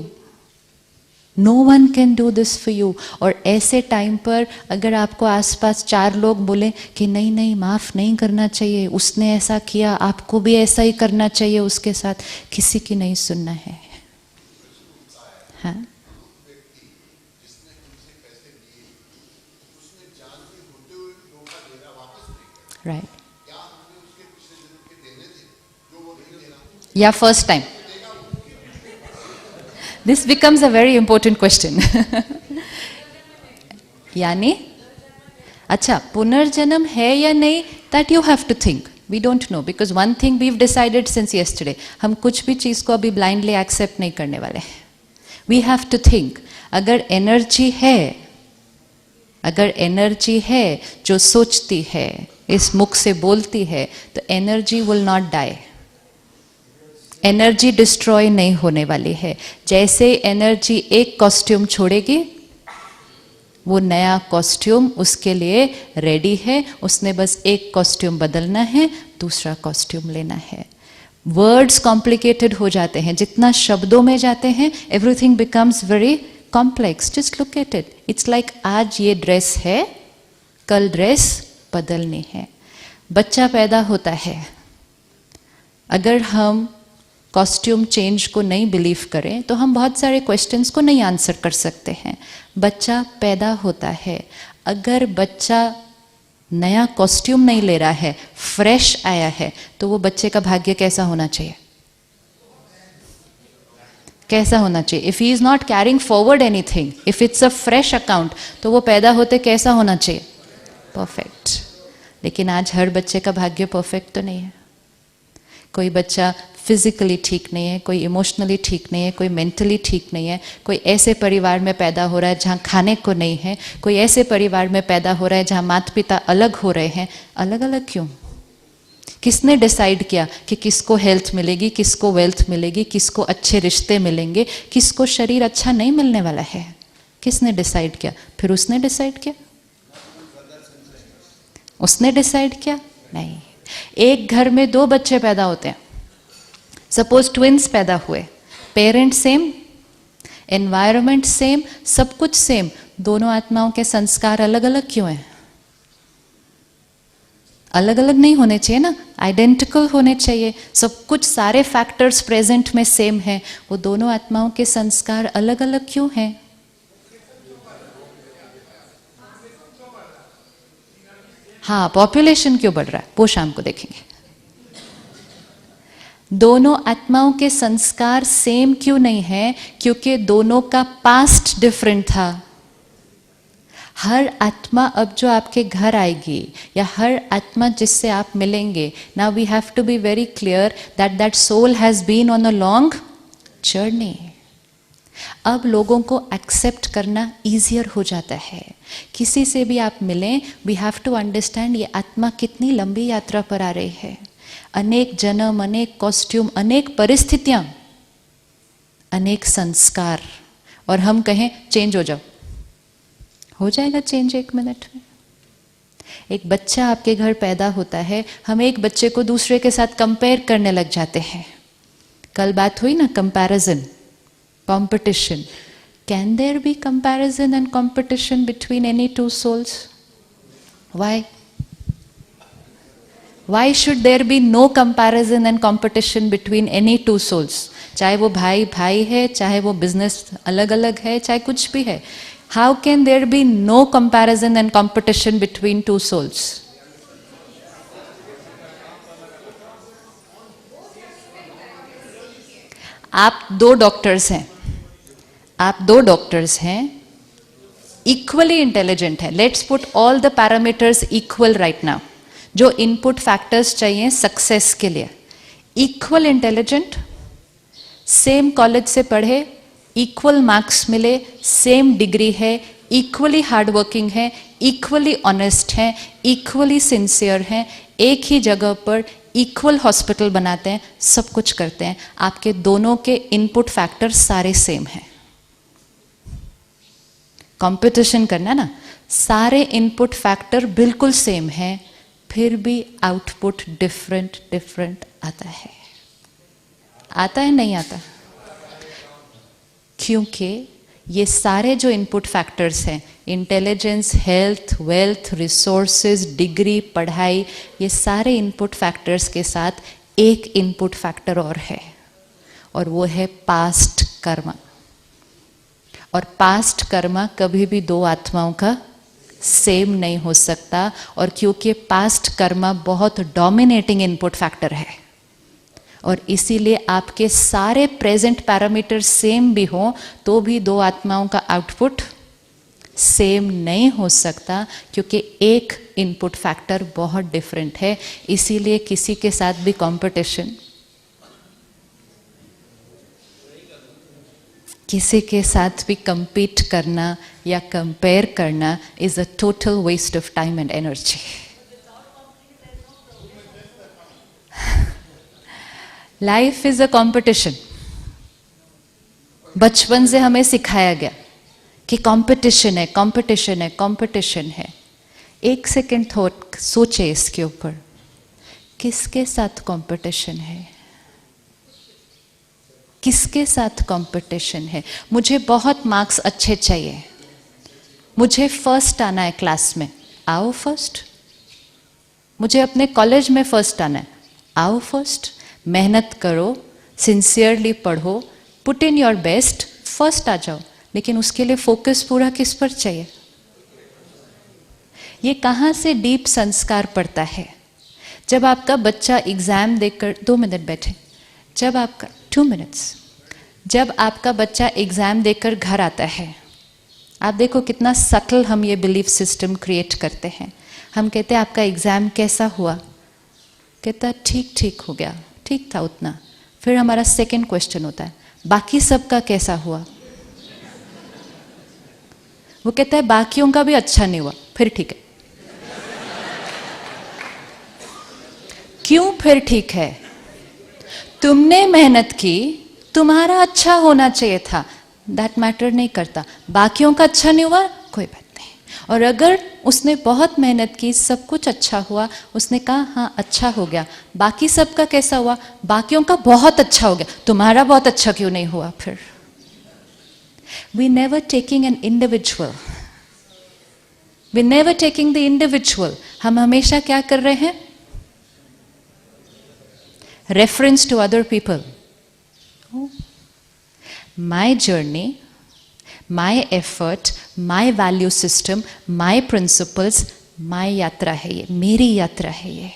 Speaker 1: No one can do this for you. और ऐसे टाइम पर अगर आपको आसपास चार लोग बोले कि नहीं नहीं माफ नहीं करना चाहिए, उसने ऐसा किया, आपको भी ऐसा ही करना चाहिए उसके साथ, किसी की नहीं सुनना है। हाँ, राइट। या first time? This becomes a very important question. यानी अच्छा पुनर्जन्म है या नहीं, that you have to think. We don't know, because one thing we have decided since yesterday, हम कुछ भी चीज़ को अभी ब्लाइंडली एक्सेप्ट नहीं करने वाले हैं. We have to think. अगर एनर्जी है जो सोचती है, इस मुख से बोलती है, तो energy will not die. Energy destroy नहीं होने वाली है. जैसे एनर्जी एक कॉस्ट्यूम छोड़ेगी, वो नया कॉस्ट्यूम उसके लिए रेडी है. उसने बस एक कॉस्ट्यूम बदलना है, दूसरा कॉस्ट्यूम लेना है. वर्ड्स कॉम्प्लिकेटेड हो जाते हैं, जितना शब्दों में जाते हैं everything becomes very complex. Just look at it. It's like आज ये ड्रेस है, कल ड्रेस बदलनी है. बच्चा पैदा होता है, अगर हम कॉस्ट्यूम चेंज को नहीं बिलीव करें तो हम बहुत सारे क्वेश्चंस को नहीं आंसर कर सकते हैं. बच्चा पैदा होता है, अगर बच्चा नया कॉस्ट्यूम नहीं ले रहा है, फ्रेश आया है, तो वो बच्चे का भाग्य कैसा होना चाहिए? कैसा होना चाहिए? If he is not carrying forward anything, if it's a fresh account, तो वो पैदा होते कैसा होना चाहिए? परफेक्ट. लेकिन आज हर बच्चे का भाग्य परफेक्ट तो नहीं है. कोई बच्चा फिजिकली ठीक नहीं है, कोई इमोशनली ठीक नहीं है, कोई मेंटली ठीक नहीं है. कोई ऐसे परिवार में पैदा हो रहा है जहाँ खाने को नहीं है, कोई ऐसे परिवार में पैदा हो रहा है जहाँ माता पिता अलग हो रहे हैं. अलग अलग क्यों? किसने डिसाइड किया कि किसको हेल्थ मिलेगी, किसको वेल्थ मिलेगी, किसको अच्छे रिश्ते मिलेंगे, किसको शरीर अच्छा नहीं मिलने वाला है? किसने डिसाइड किया? फिर उसने डिसाइड किया? उसने डिसाइड किया? नहीं. एक घर में 2 बच्चे पैदा होते हैं, सपोज ट्विंस पैदा हुए, पेरेंट सेम, एनवायरनमेंट सेम, सब कुछ सेम, दोनों आत्माओं के संस्कार अलग अलग क्यों हैं? अलग अलग नहीं होने चाहिए ना, आइडेंटिकल होने चाहिए. सब कुछ, सारे फैक्टर्स प्रेजेंट में सेम है, वो दोनों आत्माओं के संस्कार अलग अलग क्यों हैं? हाँ, पॉपुलेशन क्यों बढ़ रहा है वो शाम को देखेंगे. दोनों आत्माओं के संस्कार सेम क्यों नहीं है? क्योंकि दोनों का पास्ट डिफरेंट था. हर आत्मा अब जो आपके घर आएगी, या हर आत्मा जिससे आप मिलेंगे, now we have to be very clear that that soul has been on a long journey. अब लोगों को एक्सेप्ट करना ईजियर हो जाता है. किसी से भी आप मिलें, वी हैव टू अंडरस्टैंड ये आत्मा कितनी लंबी यात्रा पर आ रही है. अनेक जन्म, अनेक कॉस्ट्यूम, अनेक परिस्थितियां, अनेक संस्कार, और हम कहें चेंज हो जाओ. हो जाएगा चेंज 1 मिनट में. एक बच्चा आपके घर पैदा होता है, हम एक बच्चे को दूसरे के साथ कंपेयर करने लग जाते हैं. कल बात हुई ना, comparison, competition. Can there be comparison and competition between any 2 souls? Why? Why should there be no comparison and competition between any 2 souls? चाहे वो भाई भाई है, चाहे वो बिजनेस अलग अलग है, चाहे कुछ भी है. How can there be no comparison and competition between 2 souls? आप 2 डॉक्टर्स हैं, आप 2 डॉक्टर्स हैं, इक्वली इंटेलिजेंट है. Let's put all the parameters equal right now. जो इनपुट फैक्टर्स चाहिए सक्सेस के लिए, इक्वल इंटेलिजेंट, सेम कॉलेज से पढ़े, इक्वल मार्क्स मिले, सेम डिग्री है, इक्वली हार्डवर्किंग है, इक्वली ऑनेस्ट हैं, इक्वली सिंसियर हैं, एक ही जगह पर इक्वल हॉस्पिटल बनाते हैं, सब कुछ करते हैं. आपके दोनों के इनपुट फैक्टर सारे सेम हैं. कंपटीशन करना ना, सारे इनपुट फैक्टर बिल्कुल सेम हैं, फिर भी आउटपुट डिफरेंट डिफरेंट आता है. आता है नहीं आता? क्योंकि ये सारे जो इनपुट फैक्टर्स हैं, intelligence, health, wealth, resources, degree, पढ़ाई, ये सारे इनपुट फैक्टर्स के साथ एक इनपुट फैक्टर और है, और वो है पास्ट कर्म. और पास्ट कर्म कभी भी 2 आत्माओं का सेम नहीं हो सकता. और क्योंकि पास्ट कर्म बहुत डोमिनेटिंग इनपुट फैक्टर है, और इसीलिए आपके सारे प्रेजेंट पैरामीटर सेम भी हों तो भी 2 आत्माओं का आउटपुट सेम नहीं हो सकता, क्योंकि एक इनपुट फैक्टर बहुत डिफरेंट है। इसीलिए किसी के साथ भी कंपटीशन, किसी के साथ भी compete करना या कंपेयर करना is a total waste of time and energy. Life is a competition. बचपन से हमें सिखाया गया कि कंपटीशन है, कंपटीशन है, कंपटीशन है। एक सेकेंड थॉट सोचे इसके ऊपर, किसके साथ कंपटीशन है? किसके साथ कंपटीशन है? मुझे बहुत मार्क्स अच्छे चाहिए, मुझे फर्स्ट आना है क्लास में, आओ फर्स्ट। मुझे अपने कॉलेज में फर्स्ट आना है, आओ फर्स्ट। मेहनत करो, सिंसियरली पढ़ो, put in your best, first आ जाओ। लेकिन उसके लिए फोकस पूरा किस पर चाहिए? ये कहाँ से डीप संस्कार पड़ता है? जब आपका बच्चा एग्जाम देकर, 2 मिनट बैठे, जब आपका 2 मिनट्स, जब आपका बच्चा एग्जाम देकर घर आता है, आप देखो कितना सटल हम ये बिलीफ सिस्टम क्रिएट करते हैं। हम कहते हैं आपका एग्जाम कैसा हुआ? कहता ठीक ठीक हो गया, ठीक था उतना। फिर हमारा सेकंड क्वेश्चन होता है, बाकी सबका कैसा हुआ? वो कहता है बाकियों का भी अच्छा नहीं हुआ। फिर ठीक है। क्यों फिर ठीक है? तुमने मेहनत की, तुम्हारा अच्छा होना चाहिए था। दैट मैटर नहीं करता। बाकियों का अच्छा नहीं हुआ, कोई बात नहीं। और अगर उसने बहुत मेहनत की, सब कुछ अच्छा हुआ, उसने कहा हाँ अच्छा हो गया, बाकी सबका कैसा हुआ? बाकियों का बहुत अच्छा हो गया, तुम्हारा बहुत अच्छा क्यों नहीं हुआ? फिर we never taking an individual, we never taking the individual। हम हमेशा क्या कर रहे हैं? reference to other people। my journey, my effort, my value system, my principles, my यात्रा है ये, मेरी यात्रा है ये।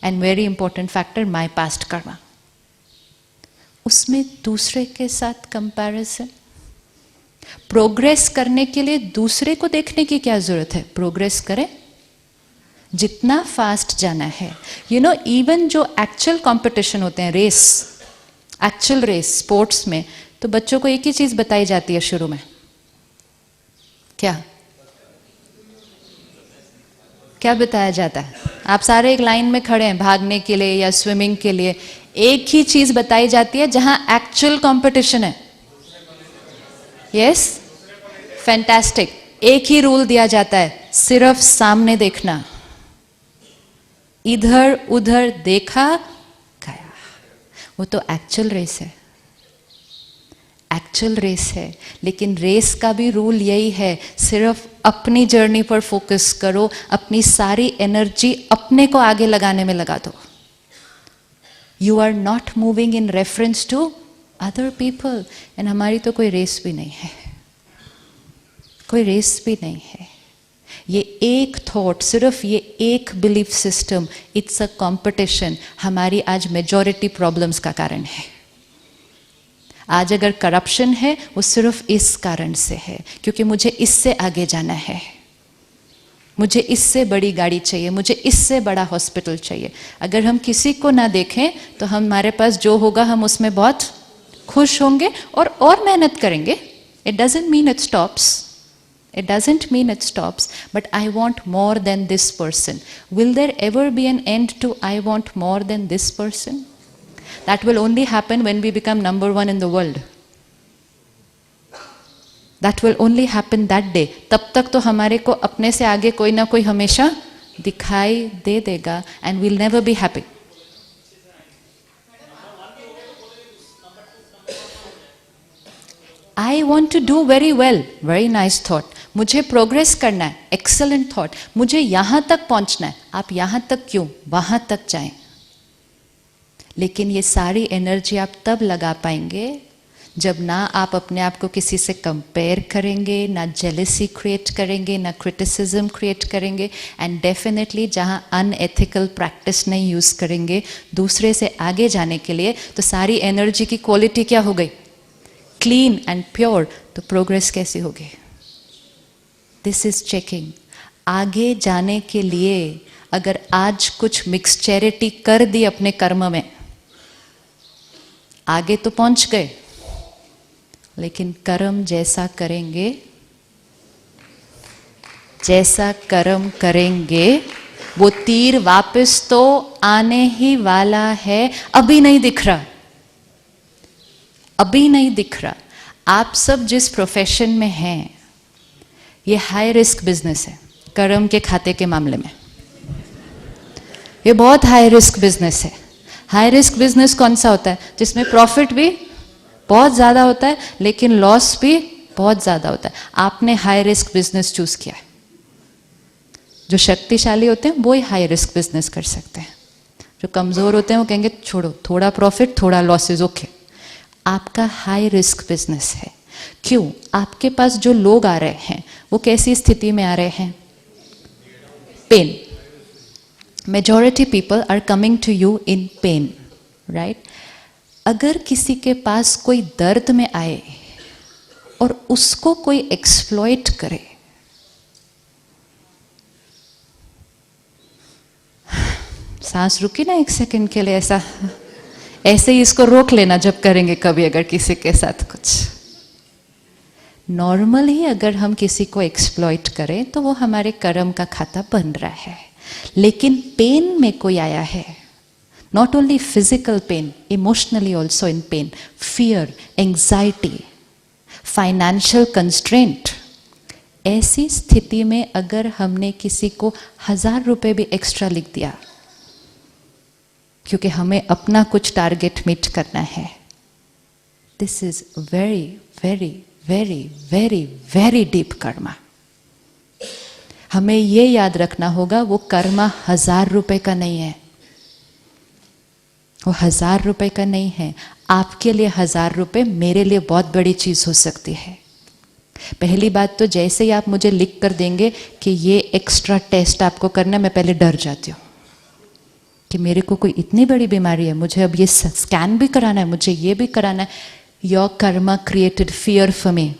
Speaker 1: and very important factor, my past karma। उसमें दूसरे के साथ कंपैरिजन। प्रोग्रेस करने के लिए दूसरे को देखने की क्या जरूरत है? प्रोग्रेस करें, जितना फास्ट जाना है। यू नो, इवन जो एक्चुअल कंपटीशन होते हैं, रेस, एक्चुअल रेस स्पोर्ट्स में, तो बच्चों को एक ही चीज बताई जाती है शुरू में। क्या क्या बताया जाता है? आप सारे एक लाइन में खड़े हैं भागने के लिए या स्विमिंग के लिए, एक ही चीज बताई जाती है जहां एक्चुअल कंपटीशन है। Yes, fantastic. एक ही रूल दिया जाता है, सिर्फ सामने देखना। इधर उधर देखा गया, वो तो एक्चुअल रेस है, एक्चुअल रेस है। लेकिन रेस का भी रूल यही है, सिर्फ अपनी जर्नी पर फोकस करो, अपनी सारी एनर्जी अपने को आगे लगाने में लगा दो। You are not moving in reference to other people. And हमारी तो कोई रेस भी नहीं है, कोई रेस भी नहीं है। ये एक थॉट, सिर्फ ये एक belief system, it's a competition, हमारी आज मेजॉरिटी प्रॉब्लम्स का कारण है। आज अगर करप्शन है, वो सिर्फ इस कारण से है, क्योंकि मुझे इससे आगे जाना है, मुझे इससे बड़ी गाड़ी चाहिए, मुझे इससे बड़ा हॉस्पिटल चाहिए। अगर हम किसी को ना देखें तो हमारे पास जो होगा हम उसमें बहुत खुश होंगे और मेहनत करेंगे। It doesn't mean it stops. It doesn't mean it stops, but I want more than this person. Will there ever be an end to I want more than this person? That will only happen when we become number one in the world. That will only happen that day. तब तक तो हमारे को अपने से आगे कोई ना कोई हमेशा दिखाई दे देगा, and we'll never be happy. I want to do very well. Very nice thought. मुझे प्रोग्रेस करना है, एक्सेलेंट थॉट। मुझे यहाँ तक पहुँचना है, आप यहाँ तक क्यों, वहाँ तक जाएं। लेकिन ये सारी एनर्जी आप तब लगा पाएंगे जब ना आप अपने आप को किसी से कंपेयर करेंगे, ना जेलसी क्रिएट करेंगे, ना क्रिटिसिज्म क्रिएट करेंगे, एंड डेफिनेटली जहाँ अनएथिकल प्रैक्टिस नहीं यूज़ करेंगे दूसरे से आगे जाने के लिए, तो सारी एनर्जी की क्वालिटी क्या हो गई? Clean and pure. तो प्रोग्रेस कैसी होगी? This is checking. आगे जाने के लिए अगर आज कुछ मिक्स चैरिटी कर दी अपने कर्म में, आगे तो पहुंच गए, लेकिन कर्म जैसा करेंगे, जैसा कर्म करेंगे वो तीर वापस तो आने ही वाला है। अभी नहीं दिख रहा, अभी नहीं दिख रहा। आप सब जिस प्रोफेशन में हैं, ये हाई रिस्क बिजनेस है कर्म के खाते के मामले में। ये बहुत हाई रिस्क बिजनेस है। हाई रिस्क बिजनेस कौन सा होता है? जिसमें प्रॉफिट भी बहुत ज़्यादा होता है लेकिन लॉस भी बहुत ज़्यादा होता है। आपने हाई रिस्क बिजनेस चूज किया है। जो शक्तिशाली होते हैं वो ही हाई रिस्क बिजनेस कर सकते हैं। जो कमज़ोर होते हैं वो कहेंगे छोड़ो, थोड़ा प्रॉफिट थोड़ा लॉसेज ओके। आपका हाई रिस्क बिजनेस है। क्यों? आपके पास जो लोग आ रहे हैं वो कैसी स्थिति में आ रहे हैं? Pain. Majority people are coming to you in pain, right? अगर किसी के पास कोई दर्द में आए और उसको कोई एक्सप्लॉइट करे, सांस रुकी ना एक सेकंड के लिए, ऐसे ही इसको रोक लेना जब करेंगे कभी अगर किसी के साथ कुछ। नॉर्मल ही अगर हम किसी को एक्सप्लॉइट करें तो वो हमारे कर्म का खाता बन रहा है। लेकिन पेन में कोई आया है, not only physical pain, emotionally also in pen, fear, anxiety, financial constraint. ऐसी स्थिति में अगर हमने किसी को 1000 रुपये भी एक्स्ट्रा लिख दिया क्योंकि हमें अपना कुछ टारगेट मीट करना है, this is very very very very very deep Karma. हमें ये याद रखना होगा वो कर्मा 1000 रुपये का नहीं है, वो 1000 रुपये का नहीं है। आपके लिए 1000 रुपये मेरे लिए बहुत बड़ी चीज़ हो सकती है। पहली बात तो जैसे ही आप मुझे लिख कर देंगे कि ये एक्स्ट्रा टेस्ट आपको करना, मैं पहले डर जाती हूँ कि मेरे को कोई इतनी बड़ी बीमारी है, मुझे अब ये स्कैन भी कराना है, मुझे ये भी कराना है। Your Karma created fear for me.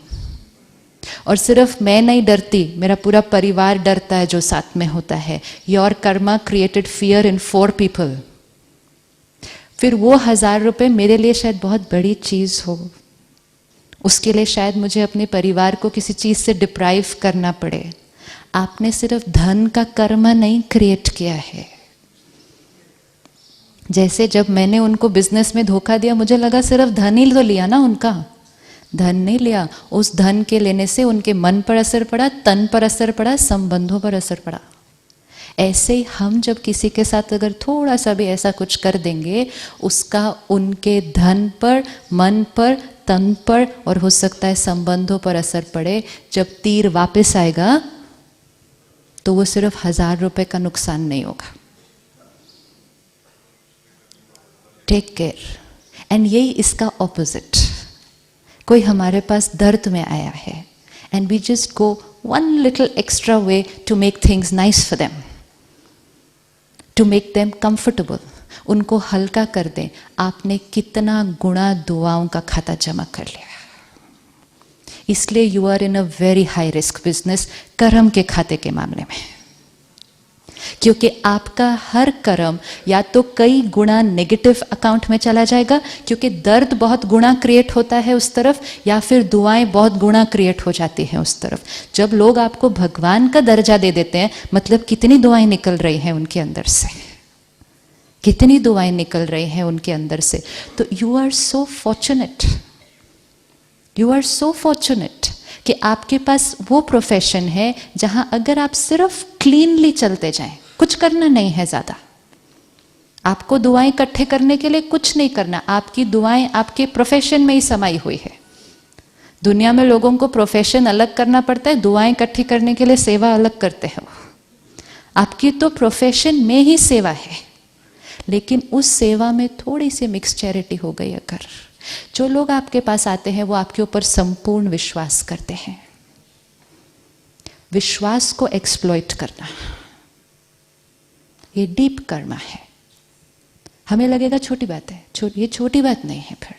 Speaker 1: और सिर्फ मैं नहीं डरती, मेरा पूरा परिवार डरता है जो साथ में होता है। Your Karma created fear in 4 people. फिर वो 1000 रुपये मेरे लिए शायद बहुत बड़ी चीज़ हो, उसके लिए शायद मुझे अपने परिवार को किसी चीज़ से डिप्राइव करना पड़े। आपने सिर्फ धन का कर्मा नहीं क्रिएट किया है। जैसे जब मैंने उनको बिजनेस में धोखा दिया, मुझे लगा सिर्फ धन ही तो लिया ना, उनका धन नहीं लिया। उस धन के लेने से उनके मन पर असर पड़ा, तन पर असर पड़ा, संबंधों पर असर पड़ा। ऐसे ही हम जब किसी के साथ अगर थोड़ा सा भी ऐसा कुछ कर देंगे, उसका उनके धन पर, मन पर, तन पर और हो सकता है संबंधों पर असर पड़े। जब तीर वापस आएगा तो वो सिर्फ 1000 रुपये का नुकसान नहीं होगा। Take care. एंड यही इसका ऑपोजिट। कोई हमारे पास दर्द में आया है and we just go one little extra way to make things nice for them, to make them comfortable, उनको हल्का कर दें। आपने कितना गुणा दुआओं का खाता जमा कर लिया। इसलिए you are in a very high risk business कर्म के खाते के मामले में, क्योंकि आपका हर कर्म या तो कई गुना नेगेटिव अकाउंट में चला जाएगा, क्योंकि दर्द बहुत गुना क्रिएट होता है उस तरफ, या फिर दुआएं बहुत गुना क्रिएट हो जाती हैं उस तरफ। जब लोग आपको भगवान का दर्जा दे देते हैं, मतलब कितनी दुआएं निकल रही हैं उनके अंदर से, कितनी दुआएं निकल रही हैं उनके अंदर से। तो you are so fortunate, you are so fortunate कि आपके पास वो प्रोफेशन है जहां अगर आप सिर्फ क्लीनली चलते जाएं, कुछ करना नहीं है ज़्यादा, आपको दुआएं इकट्ठे करने के लिए कुछ नहीं करना, आपकी दुआएं आपके प्रोफेशन में ही समाई हुई है। दुनिया में लोगों को प्रोफेशन अलग करना पड़ता है, दुआएं इकट्ठी करने के लिए सेवा अलग करते हैं। आपकी तो प्रोफेशन में ही सेवा है, लेकिन उस सेवा में थोड़ी सी मिक्स चैरिटी हो गई अगर, जो लोग आपके पास आते हैं वो आपके ऊपर संपूर्ण विश्वास करते हैं। विश्वास को एक्सप्लॉइट करना ये डीप कर्मा है। हमें लगेगा छोटी बात है, ये छोटी बात नहीं है फिर,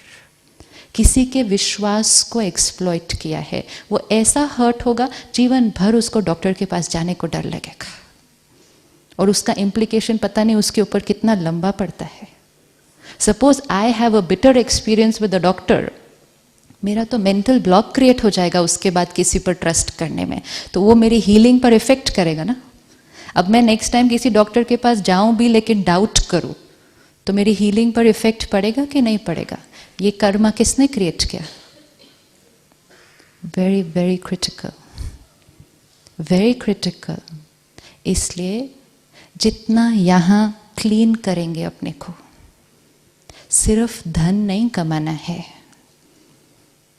Speaker 1: किसी के विश्वास को एक्सप्लॉइट किया है, वो ऐसा हर्ट होगा जीवन भर उसको डॉक्टर के पास जाने को डर लगेगा, और उसका इम्प्लीकेशन पता नहीं उसके ऊपर कितना लंबा पड़ता है। Suppose I have a bitter experience with a doctor, मेरा तो मेंटल ब्लॉक क्रिएट हो जाएगा उसके बाद किसी पर ट्रस्ट करने में, तो वो मेरी हीलिंग पर इफेक्ट करेगा ना। अब मैं नेक्स्ट टाइम किसी डॉक्टर के पास जाऊं भी लेकिन डाउट करूं, तो मेरी हीलिंग पर इफेक्ट पड़ेगा कि नहीं पड़ेगा? ये कर्मा किसने क्रिएट किया? Very very critical, very critical. इसलिए जितना यहाँ क्लीन करेंगे अपने को, सिर्फ धन नहीं कमाना है,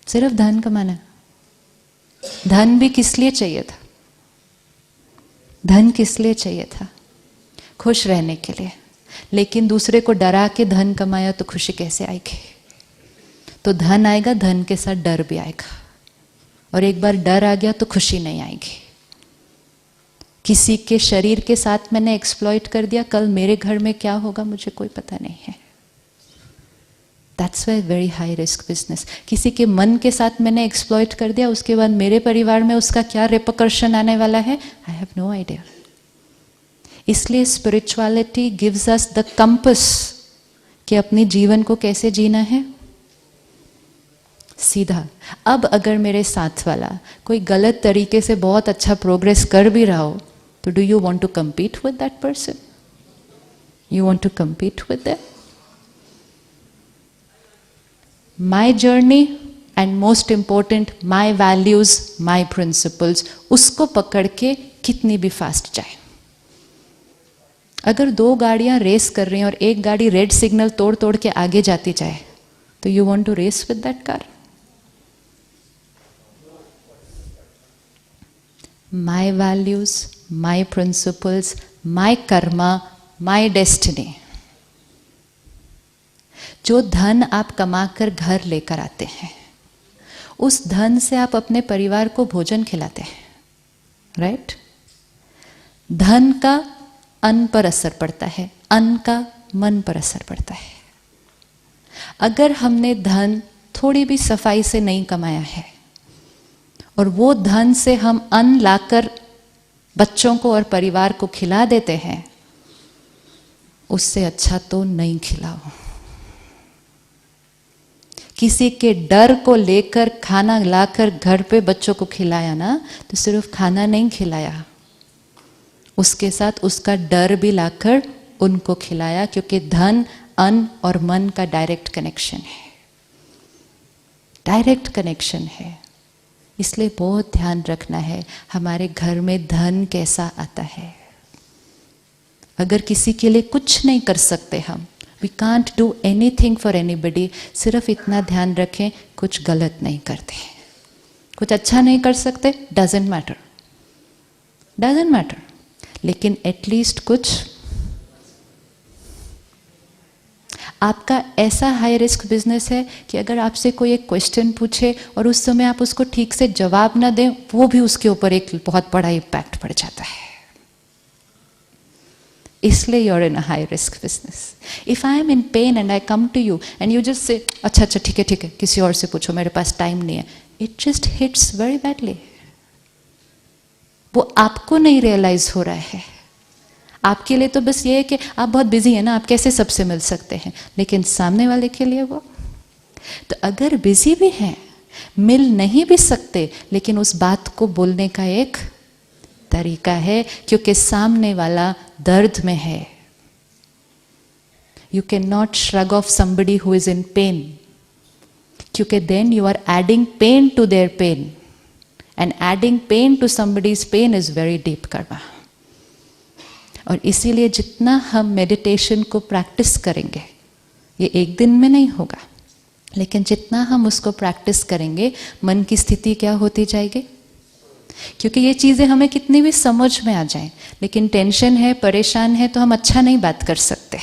Speaker 1: सिर्फ धन कमाना। धन भी किस लिए चाहिए था? धन किस लिए चाहिए था? खुश रहने के लिए। लेकिन दूसरे को डरा के धन कमाया तो खुशी कैसे आएगी? तो धन आएगा, धन के साथ डर भी आएगा, और एक बार डर आ गया तो खुशी नहीं आएगी। किसी के शरीर के साथ मैंने एक्सप्लॉइट कर दिया, कल मेरे घर में क्या होगा मुझे कोई पता नहीं है। That's why very high risk business. किसी के मन के साथ मैंने एक्सप्लॉइट कर दिया, उसके बाद मेरे परिवार में उसका क्या रिपरकशन आने वाला है, आई हैव नो आइडिया। इसलिए spirituality gives us the compass कि अपने जीवन को कैसे जीना है सीधा। अब अगर मेरे साथ वाला कोई गलत तरीके से बहुत अच्छा प्रोग्रेस कर भी रहा हो, तो do you want to compete with that person? You want to compete with them? My journey and most important my values, my principles, उसको पकड़ के कितनी भी फास्ट जाए। अगर दो गाड़ियां रेस कर रही हैं और एक गाड़ी रेड सिग्नल तोड़ तोड़ के आगे जाती जाए, तो you want to race with that car? My values, my principles, my karma, my destiny. जो धन आप कमाकर घर लेकर आते हैं, उस धन से आप अपने परिवार को भोजन खिलाते हैं, राइट? धन का अन्न पर असर पड़ता है, अन्न का मन पर असर पड़ता है। अगर हमने धन थोड़ी भी सफाई से नहीं कमाया है और वो धन से हम अन्न लाकर बच्चों को और परिवार को खिला देते हैं, उससे अच्छा तो नहीं खिलाओ। किसी के डर को लेकर खाना लाकर घर पे बच्चों को खिलाया ना, तो सिर्फ खाना नहीं खिलाया, उसके साथ उसका डर भी लाकर उनको खिलाया, क्योंकि धन, अन्न और मन का डायरेक्ट कनेक्शन है, डायरेक्ट कनेक्शन है। इसलिए बहुत ध्यान रखना है हमारे घर में धन कैसा आता है। अगर किसी के लिए कुछ नहीं कर सकते हम, we can't do anything for anybody, सिर्फ इतना ध्यान रखें कुछ गलत नहीं करते, कुछ अच्छा नहीं कर सकते, डजेंट मैटर, डजेंट मैटर, लेकिन एटलीस्ट कुछ आपका ऐसा हाई रिस्क बिजनेस है कि अगर आपसे कोई एक क्वेश्चन पूछे और उस समय आप उसको ठीक से जवाब ना दें, वो भी उसके ऊपर एक बहुत बड़ा इम्पैक्ट पड़ जाता है। इसलिए you are in a high risk business. If I am in pain and I come to you and you just say अच्छा अच्छा ठीक है किसी और से पूछो, मेरे पास टाइम नहीं है, it just hits very badly. वो आपको नहीं रियलाइज हो रहा है, आपके लिए तो बस ये है कि आप बहुत बिजी है ना, आप कैसे सबसे मिल सकते हैं, लेकिन सामने वाले के लिए वो तो अगर बिजी भी हैं, मिल नहीं भी सकते, लेकिन उस बात को बोलने का एक तरीका है, क्योंकि सामने वाला दर्द में है। You can not shrug off somebody who is in pain, क्योंकि then you are adding pain to their pain, and adding pain to somebody's pain is very deep karma. और इसीलिए जितना हम मेडिटेशन को प्रैक्टिस करेंगे, ये एक दिन में नहीं होगा, लेकिन जितना हम उसको प्रैक्टिस करेंगे, मन की स्थिति क्या होती जाएगी। क्योंकि ये चीज़ें हमें कितनी भी समझ में आ जाएं, लेकिन टेंशन है, परेशान है, तो हम अच्छा नहीं बात कर सकते।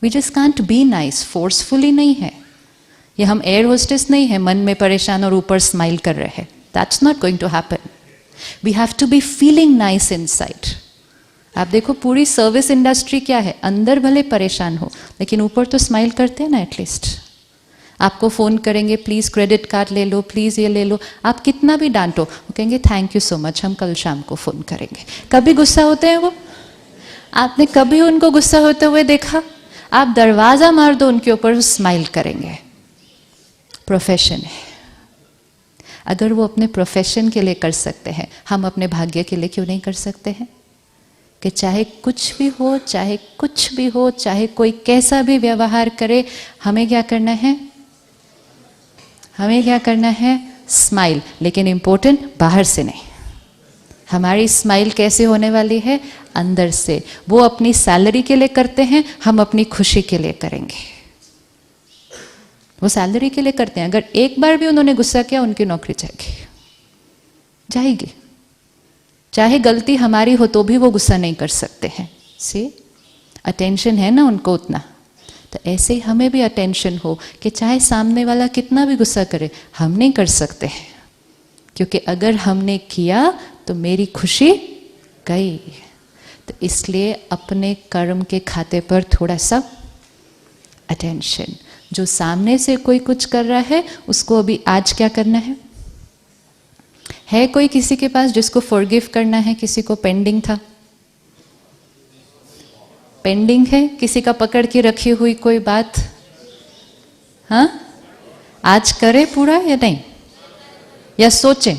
Speaker 1: We just can't be nice, forcefully नहीं है। ये हम एयर होस्टेस नहीं है, मन में परेशान और ऊपर स्माइल कर रहे हैं। That's not going to happen. We have to be feeling nice inside. आप देखो पूरी सर्विस इंडस्ट्री क्या है, अंदर भले परेशान हो लेकिन ऊपर तो स्माइल करते हैं ना एटलीस्ट। आपको फ़ोन करेंगे, प्लीज़ क्रेडिट कार्ड ले लो, प्लीज़ ये ले लो, आप कितना भी डांटो वो कहेंगे थैंक यू सो मच, हम कल शाम को फ़ोन करेंगे। कभी गुस्सा होते हैं वो? आपने कभी उनको गुस्सा होते हुए देखा? आप दरवाज़ा मार दो उनके ऊपर, स्माइल करेंगे। प्रोफेशन है, अगर वो अपने प्रोफेशन के लिए कर सकते हैं, हम अपने भाग्य के लिए क्यों नहीं कर सकते हैं? कि चाहे कुछ भी हो, चाहे कुछ भी हो, चाहे कोई कैसा भी व्यवहार करे, हमें क्या करना है? हमें क्या करना है? स्माइल। लेकिन इंपॉर्टेंट बाहर से नहीं, हमारी स्माइल कैसे होने वाली है? अंदर से। वो अपनी सैलरी के लिए करते हैं, हम अपनी खुशी के लिए करेंगे। वो सैलरी के लिए करते हैं, अगर एक बार भी उन्होंने गुस्सा किया उनकी नौकरी जाएगी। चाहे गलती हमारी हो तो भी वो गुस्सा नहीं कर सकते हैं। सी, अटेंशन है ना उनको उतना। तो ऐसे ही हमें भी अटेंशन हो कि चाहे सामने वाला कितना भी गुस्सा करे, हम नहीं कर सकते हैं, क्योंकि अगर हमने किया तो मेरी खुशी गई। तो इसलिए अपने कर्म के खाते पर थोड़ा सा अटेंशन। जो सामने से कोई कुछ कर रहा है उसको अभी आज क्या करना है कोई किसी के पास जिसको फॉरगिव करना है? किसी को पेंडिंग था? पेंडिंग है किसी का पकड़ के रखी हुई कोई बात? हाँ, आज करे पूरा या नहीं, या सोचें?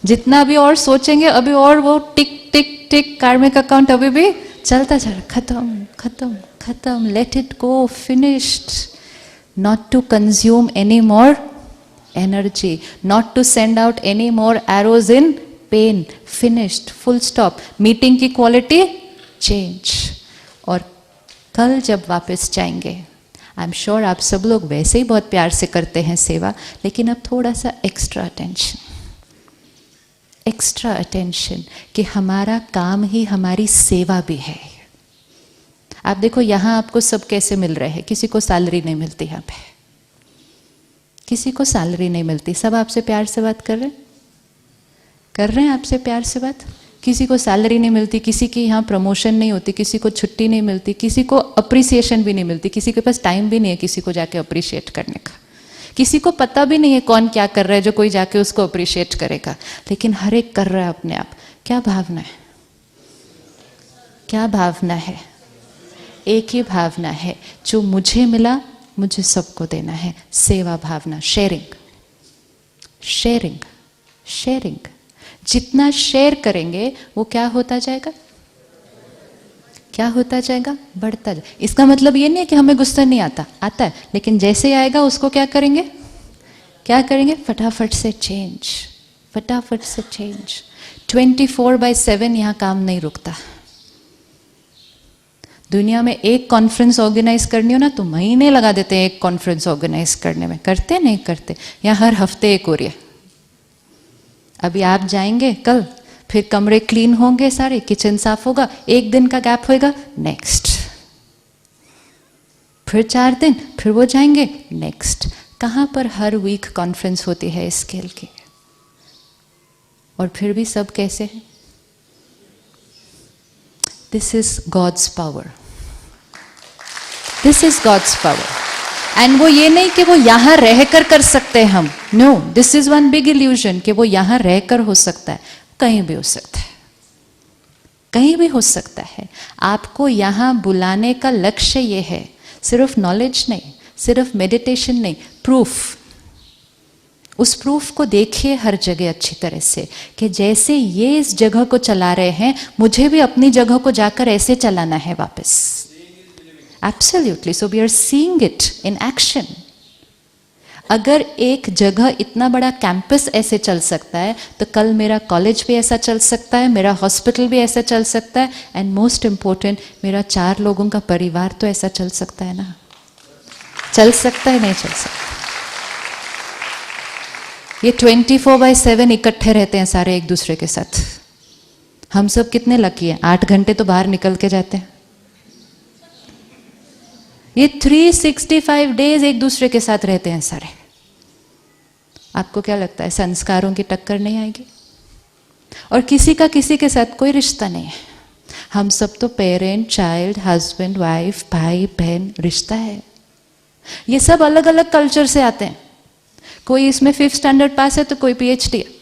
Speaker 1: जितना भी और सोचेंगे अभी और वो टिक टिक टिक कार्मिक अकाउंट अभी भी चलता जा रहा। खत्म खत्म खत्म, let it go, finished. Not to consume any more energy, not to send out any more arrows in pain, finished, full stop. Meeting की क्वालिटी चेंज। और कल जब वापस जाएंगे, आई एम श्योर आप सब लोग वैसे ही बहुत प्यार से करते हैं सेवा, लेकिन अब थोड़ा सा एक्स्ट्रा अटेंशन कि हमारा काम ही हमारी सेवा भी है। आप देखो यहाँ आपको सब कैसे मिल रहे हैं, किसी को सैलरी नहीं मिलती, यहाँ पे किसी को सैलरी नहीं मिलती, सब आपसे प्यार से बात कर रहे हैं आपसे प्यार से बात। किसी को सैलरी नहीं मिलती, किसी की यहाँ प्रमोशन नहीं होती, किसी को छुट्टी नहीं मिलती, किसी को अप्रिसिएशन भी नहीं मिलती, किसी के पास टाइम भी नहीं है किसी को जाके अप्रिशिएट करने का, किसी को पता भी नहीं है कौन क्या कर रहा है जो कोई जाके उसको अप्रिशिएट करेगा, लेकिन हर एक कर रहा है अपने आप। क्या भावना है? क्या भावना है? एक ही भावना है, जो मुझे मिला मुझे सबको देना है। सेवा भावना, शेयरिंग शेयरिंग शेयरिंग। जितना शेयर करेंगे वो क्या होता जाएगा? क्या होता जाएगा? बढ़ता जाए। इसका मतलब ये नहीं है कि हमें गुस्सा नहीं आता है, लेकिन जैसे आएगा उसको क्या करेंगे? क्या करेंगे? फटाफट से चेंज, फटाफट से चेंज। 24/7 यहाँ काम नहीं रुकता। दुनिया में एक कॉन्फ्रेंस ऑर्गेनाइज करनी हो ना तो महीने लगा देते हैं एक कॉन्फ्रेंस ऑर्गेनाइज करने में। करते नहीं करते? यहाँ हर हफ्ते एक हो रही है। अभी आप जाएंगे कल, फिर कमरे क्लीन होंगे सारे, किचन साफ होगा, एक दिन का गैप होएगा, नेक्स्ट, फिर 4 दिन, फिर वो जाएंगे, नेक्स्ट। कहाँ पर हर वीक कॉन्फ्रेंस होती है इस स्केल की? और फिर भी सब कैसे हैं? This is God's power. This is God's power. And वो ये नहीं कि वो यहाँ रहकर कर सकते हैं हम। No, this is one big illusion कि वो यहाँ रहकर हो सकता है। कहीं भी हो सकता है, कहीं भी हो सकता है। आपको यहाँ बुलाने का लक्ष्य ये है, सिर्फ नॉलेज नहीं, सिर्फ मेडिटेशन नहीं, प्रूफ। उस प्रूफ को देखिए हर जगह अच्छी तरह से, कि जैसे ये इस जगह को चला रहे हैं, मुझे भी अपनी जगह को जाकर ऐसे चलाना है वापस। Absolutely. So we are seeing it in action. अगर एक जगह इतना बड़ा कैंपस ऐसे चल सकता है, तो कल मेरा कॉलेज भी ऐसा चल सकता है, मेरा हॉस्पिटल भी ऐसा चल सकता है, एंड मोस्ट इम्पोर्टेंट मेरा 4 लोगों का परिवार तो ऐसा चल सकता है ना। चल सकता है, नहीं चल सकता? ये 24/7 इकट्ठे रहते हैं सारे एक दूसरे के साथ। हम सब कितने लकी हैं, 8 घंटे तो बाहर निकल के जाते हैं। ये 365 डेज एक दूसरे के साथ रहते हैं सारे। आपको क्या लगता है संस्कारों की टक्कर नहीं आएगी? और किसी का किसी के साथ कोई रिश्ता नहीं है। हम सब तो पेरेंट, चाइल्ड, हस्बैंड, वाइफ, भाई, बहन, रिश्ता है। ये सब अलग अलग कल्चर से आते हैं। कोई इसमें 5th स्टैंडर्ड पास है तो कोई PhD है,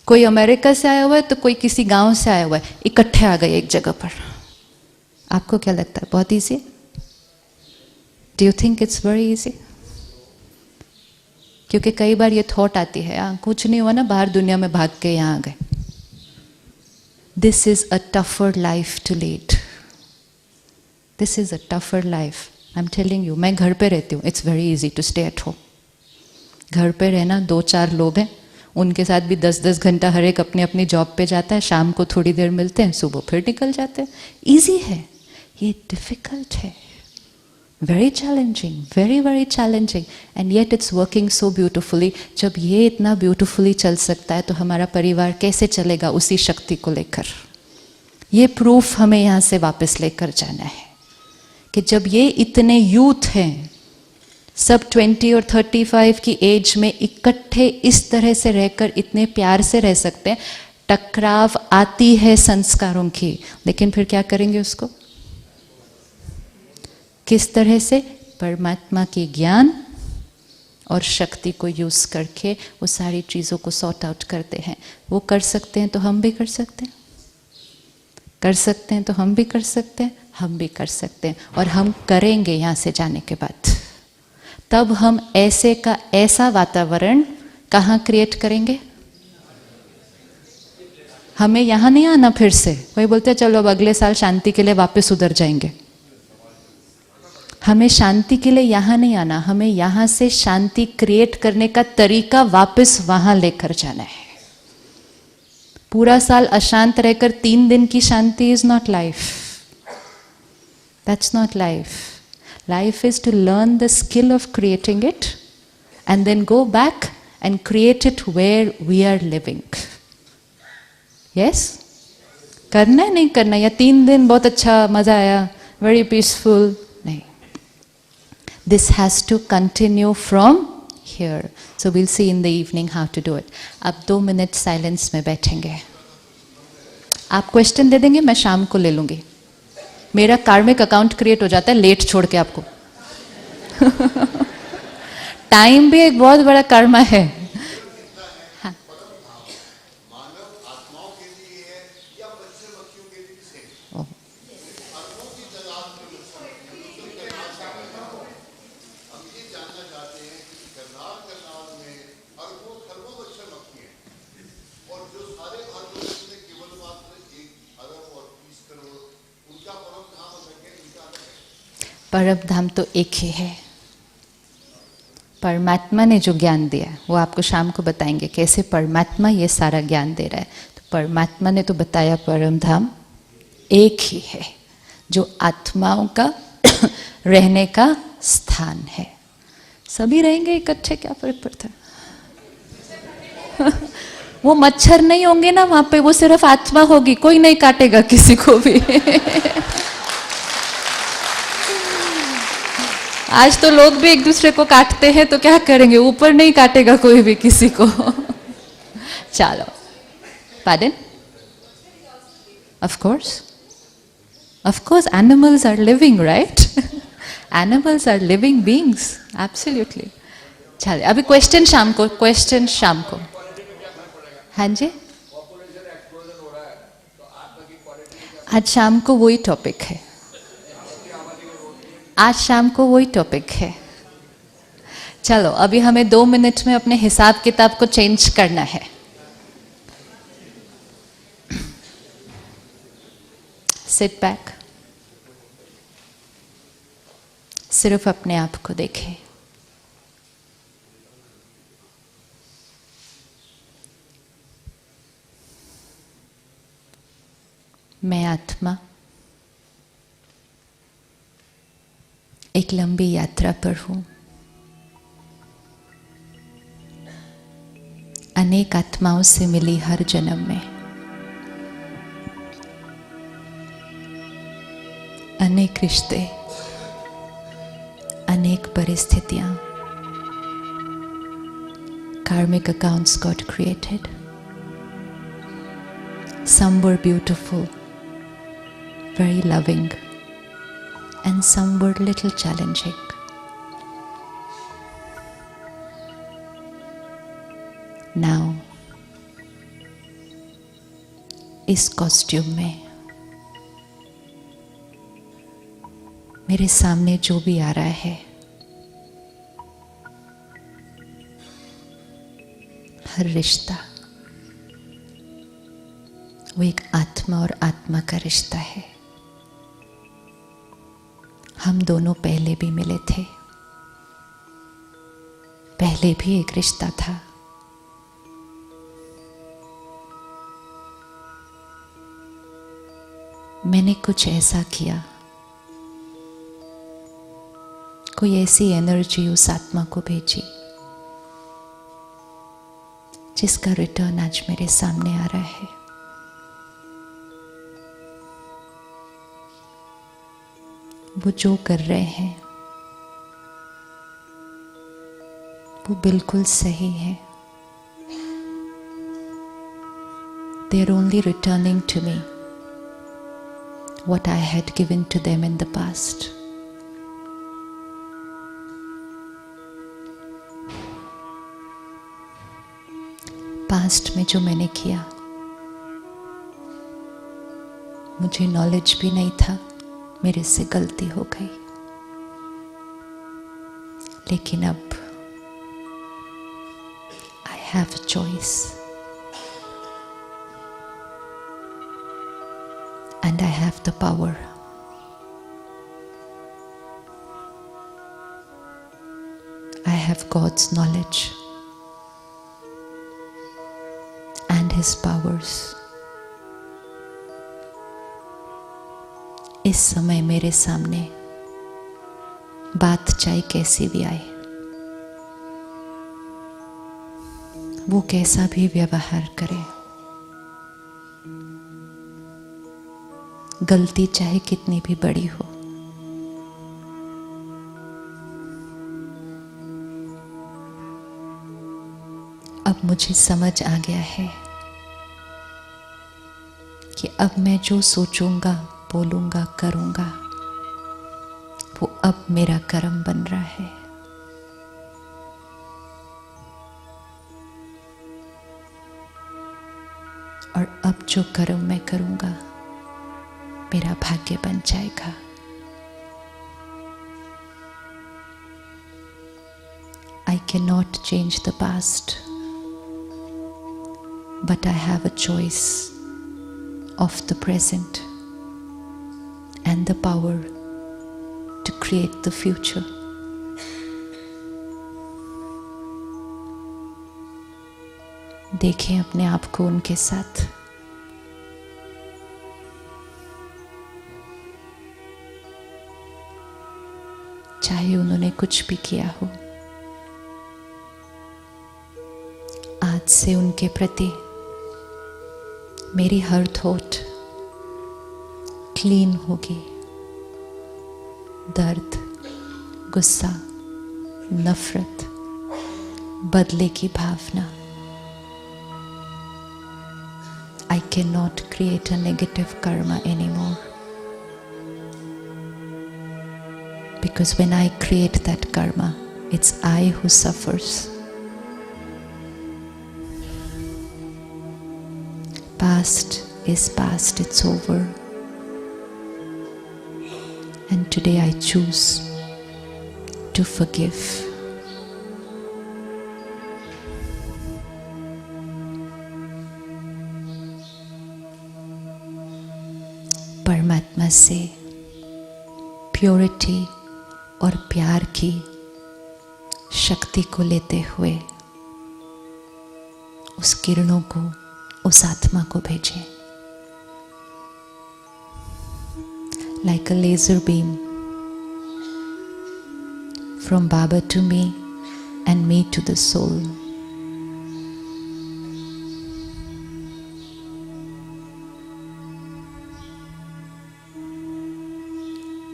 Speaker 1: कोई अमेरिका से आया हुआ है तो कोई किसी गांव से आया हुआ है, इकट्ठे आ गए एक जगह पर। आपको क्या लगता है बहुत easy? Do you think it's very easy? क्योंकि कई बार ये थॉट आती है, कुछ नहीं हुआ ना, बाहर दुनिया में भाग के यहाँ आ गए। This is a tougher life to lead, this is a tougher life. I am telling you, मैं घर पे रहती हूँ, it's very easy to stay at home. घर पे रहना, 2-4 लोग हैं, उनके साथ भी 10-10 घंटा हर एक अपनी अपनी जॉब पे जाता है, शाम को थोड़ी देर मिलते हैं, सुबह फिर निकल जाते हैं। ईजी है, ये डिफिकल्ट है, very challenging, very very challenging, and yet it's working so beautifully. जब ये इतना ब्यूटिफुली चल सकता है तो हमारा परिवार कैसे चलेगा उसी शक्ति को लेकर? ये प्रूफ हमें यहाँ से वापस लेकर जाना है कि जब ये इतने यूथ हैं, सब 20 और 35 की एज में इकट्ठे इस तरह से रहकर इतने प्यार से रह सकते हैं। टकराव आती है संस्कारों की, लेकिन फिर क्या करेंगे उसको? किस तरह से? परमात्मा के ज्ञान और शक्ति को यूज करके वो सारी चीज़ों को सॉर्ट आउट करते हैं। वो कर सकते हैं तो हम भी कर सकते हैं, कर सकते हैं तो हम भी कर सकते हैं, हम भी कर सकते हैं, और हम करेंगे यहाँ से जाने के बाद। तब हम ऐसे का ऐसा वातावरण कहाँ क्रिएट करेंगे? हमें यहाँ नहीं आना फिर से। कोई बोलते हैं चलो अब अगले साल शांति के लिए वापस उधर जाएंगे। हमें शांति के लिए यहाँ नहीं आना, हमें यहाँ से शांति क्रिएट करने का तरीका वापस वहाँ लेकर जाना है। पूरा साल अशांत रहकर 3 दिन की शांति is not life, that's not life. Life is to learn the skill of creating it and then go back and create it where we are living. Yes? करना है नहीं करना, या 3 दिन बहुत अच्छा मजा आया, very peaceful, नहीं. This has to continue from here. So we'll see in the evening how to do it. अब 2 मिनट साइलेंस में बैठेंगे। आप क्वेश्चन दे देंगे, मैं शाम को ले लूंगी। मेरा कार्मिक अकाउंट क्रिएट हो जाता है लेट छोड़ के आपको। टाइम भी एक बहुत बड़ा कर्म है। हाँ। परम धाम तो एक ही है। परमात्मा ने जो ज्ञान दिया वो आपको शाम को बताएंगे कैसे परमात्मा ये सारा ज्ञान दे रहा है। तो परमात्मा ने तो बताया परम धाम एक ही है जो आत्माओं का रहने का स्थान है। सभी रहेंगे इकट्ठे, क्या फर्क पड़ता है? वो मच्छर नहीं होंगे ना वहां पे, वो सिर्फ आत्मा होगी, कोई नहीं काटेगा किसी को भी। आज तो लोग भी एक दूसरे को काटते हैं, तो क्या करेंगे? ऊपर नहीं काटेगा कोई भी किसी को। चलो, pardon? Of course animals are living, right? Animals are living beings, absolutely. चलिए, अभी क्वेश्चन शाम को। हाँ जी, आज शाम को वही टॉपिक है। आज शाम को वही टॉपिक है। चलो, अभी हमें 2 मिनट में अपने हिसाब किताब को चेंज करना है। सिट बैक, सिर्फ अपने आप को देखें। मैं आत्मा एक लंबी यात्रा पर हूं। अनेक आत्माओं से मिली हर जन्म में, अनेक रिश्ते, अनेक परिस्थितियां। Karmic accounts got created. Some were beautiful, very loving, and some were little challenging. Now, इस कॉस्ट्यूम में मेरे सामने जो भी आ रहा है, हर रिश्ता वो एक आत्मा और आत्मा का रिश्ता है. हम दोनों पहले भी मिले थे, पहले भी एक रिश्ता था. मैंने कुछ ऐसा किया, कोई ऐसी एनर्जी उस आत्मा को भेजी जिसका रिटर्न आज मेरे सामने आ रहा है. वो जो कर रहे हैं वो बिल्कुल सही है. They are only returning to me what I had given to them in the past. Past में जो मैंने किया, मुझे नॉलेज भी नहीं था, मेरे से गलती हो गई. लेकिन अब I have a choice. And I have the power. I have God's knowledge and His powers. इस समय मेरे सामने बात चाहे कैसी भी आए, वो कैसा भी व्यवहार करे, गलती चाहे कितनी भी बड़ी हो, अब मुझे समझ आ गया है कि अब मैं जो सोचूंगा, बोलूंगा, करूंगा, वो अब मेरा कर्म बन रहा है. और अब जो कर्म मैं करूंगा मेरा भाग्य बन जाएगा. I cannot change the past, but I have a choice of the present and the power to create the future. देखें अपने आप को उनके साथ. चाहे उन्होंने कुछ भी किया हो, आज से उनके प्रति मेरी हर थॉट क्लीन होगी. दर्द, गुस्सा, नफरत, बदले की भावना. I cannot create a negative karma anymore. Because when I create that karma, it's I who suffers. Past is past, it's over. And today I choose to forgive. परमात्मा से प्योरिटी और प्यार की शक्ति को लेते हुए उस किरणों को, उस आत्मा को भेजें. Like a laser beam from Baba to me and me to the soul.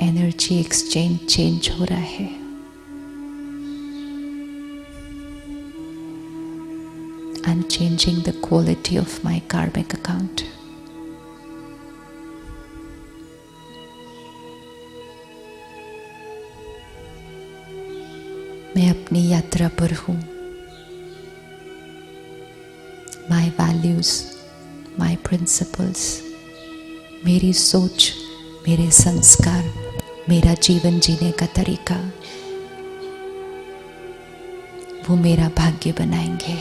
Speaker 1: Energy exchange change हो रहा है. I'm changing the quality of my karmic account. मैं अपनी यात्रा पर हूँ. My values, my principles, मेरी सोच, मेरे संस्कार, मेरा जीवन जीने का तरीका, वो मेरा भाग्य बनाएंगे.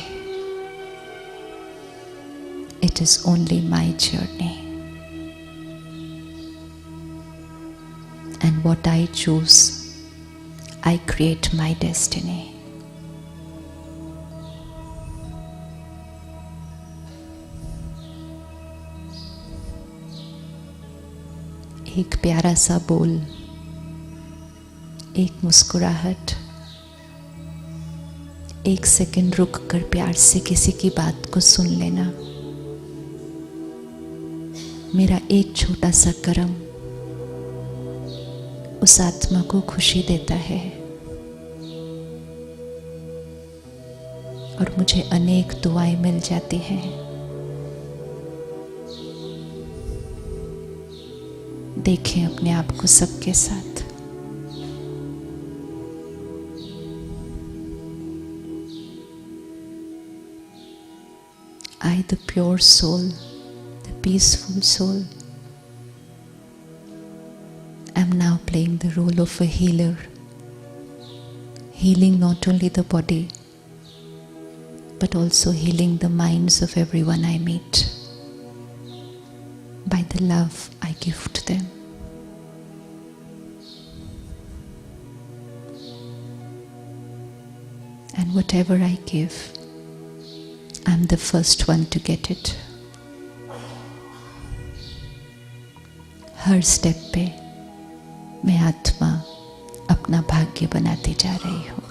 Speaker 1: It is only my journey. And what I choose, I create my destiny. एक प्यारा सा बोल, एक मुस्कुराहट, एक सेकंड रुक कर प्यार से किसी की बात को सुन लेना, मेरा एक छोटा सा कर्म उस आत्मा को खुशी देता है और मुझे अनेक दुआएं मिल जाती हैं. देखें अपने आप को सबके साथ. I, the pure soul, the peaceful soul, am now playing the role of a healer, healing not only the body, but also healing the minds of everyone I meet by the love I give to them. And whatever I give, I'm the first one to get it. Her step पे मैं आत्मा अपना भाग्य बनाती जा रही हूँ.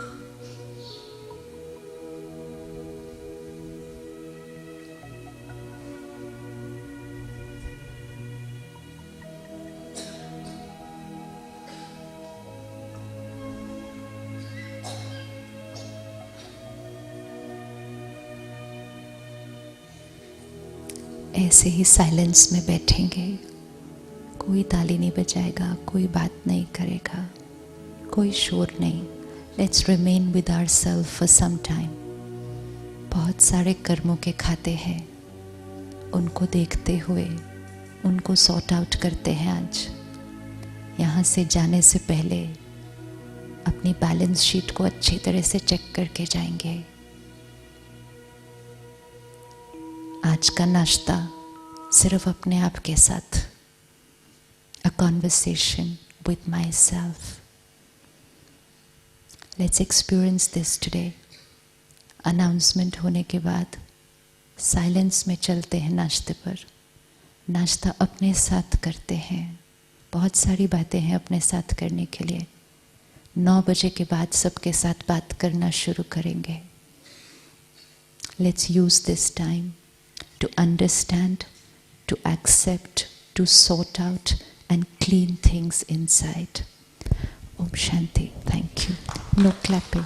Speaker 1: ऐसे ही साइलेंस में बैठेंगे. कोई ताली नहीं बजाएगा, कोई बात नहीं करेगा, कोई शोर नहीं. Let's remain with ourself for some time. बहुत सारे कर्मों के खाते हैं, उनको देखते हुए उनको सॉर्ट आउट करते हैं. आज यहाँ से जाने से पहले अपनी बैलेंस शीट को अच्छी तरह से चेक करके जाएंगे. आज का नाश्ता सिर्फ अपने आप के साथ, a conversation with myself. Let's experience this today. Announcement होने के बाद साइलेंस में चलते हैं नाश्ते पर. नाश्ता अपने साथ करते हैं. बहुत सारी बातें हैं अपने साथ करने के लिए. 9 बजे के बाद सबके साथ बात करना शुरू करेंगे. Let's use this time to understand, to accept, to sort out and clean things inside. Om Shanti. Thank you. No clapping.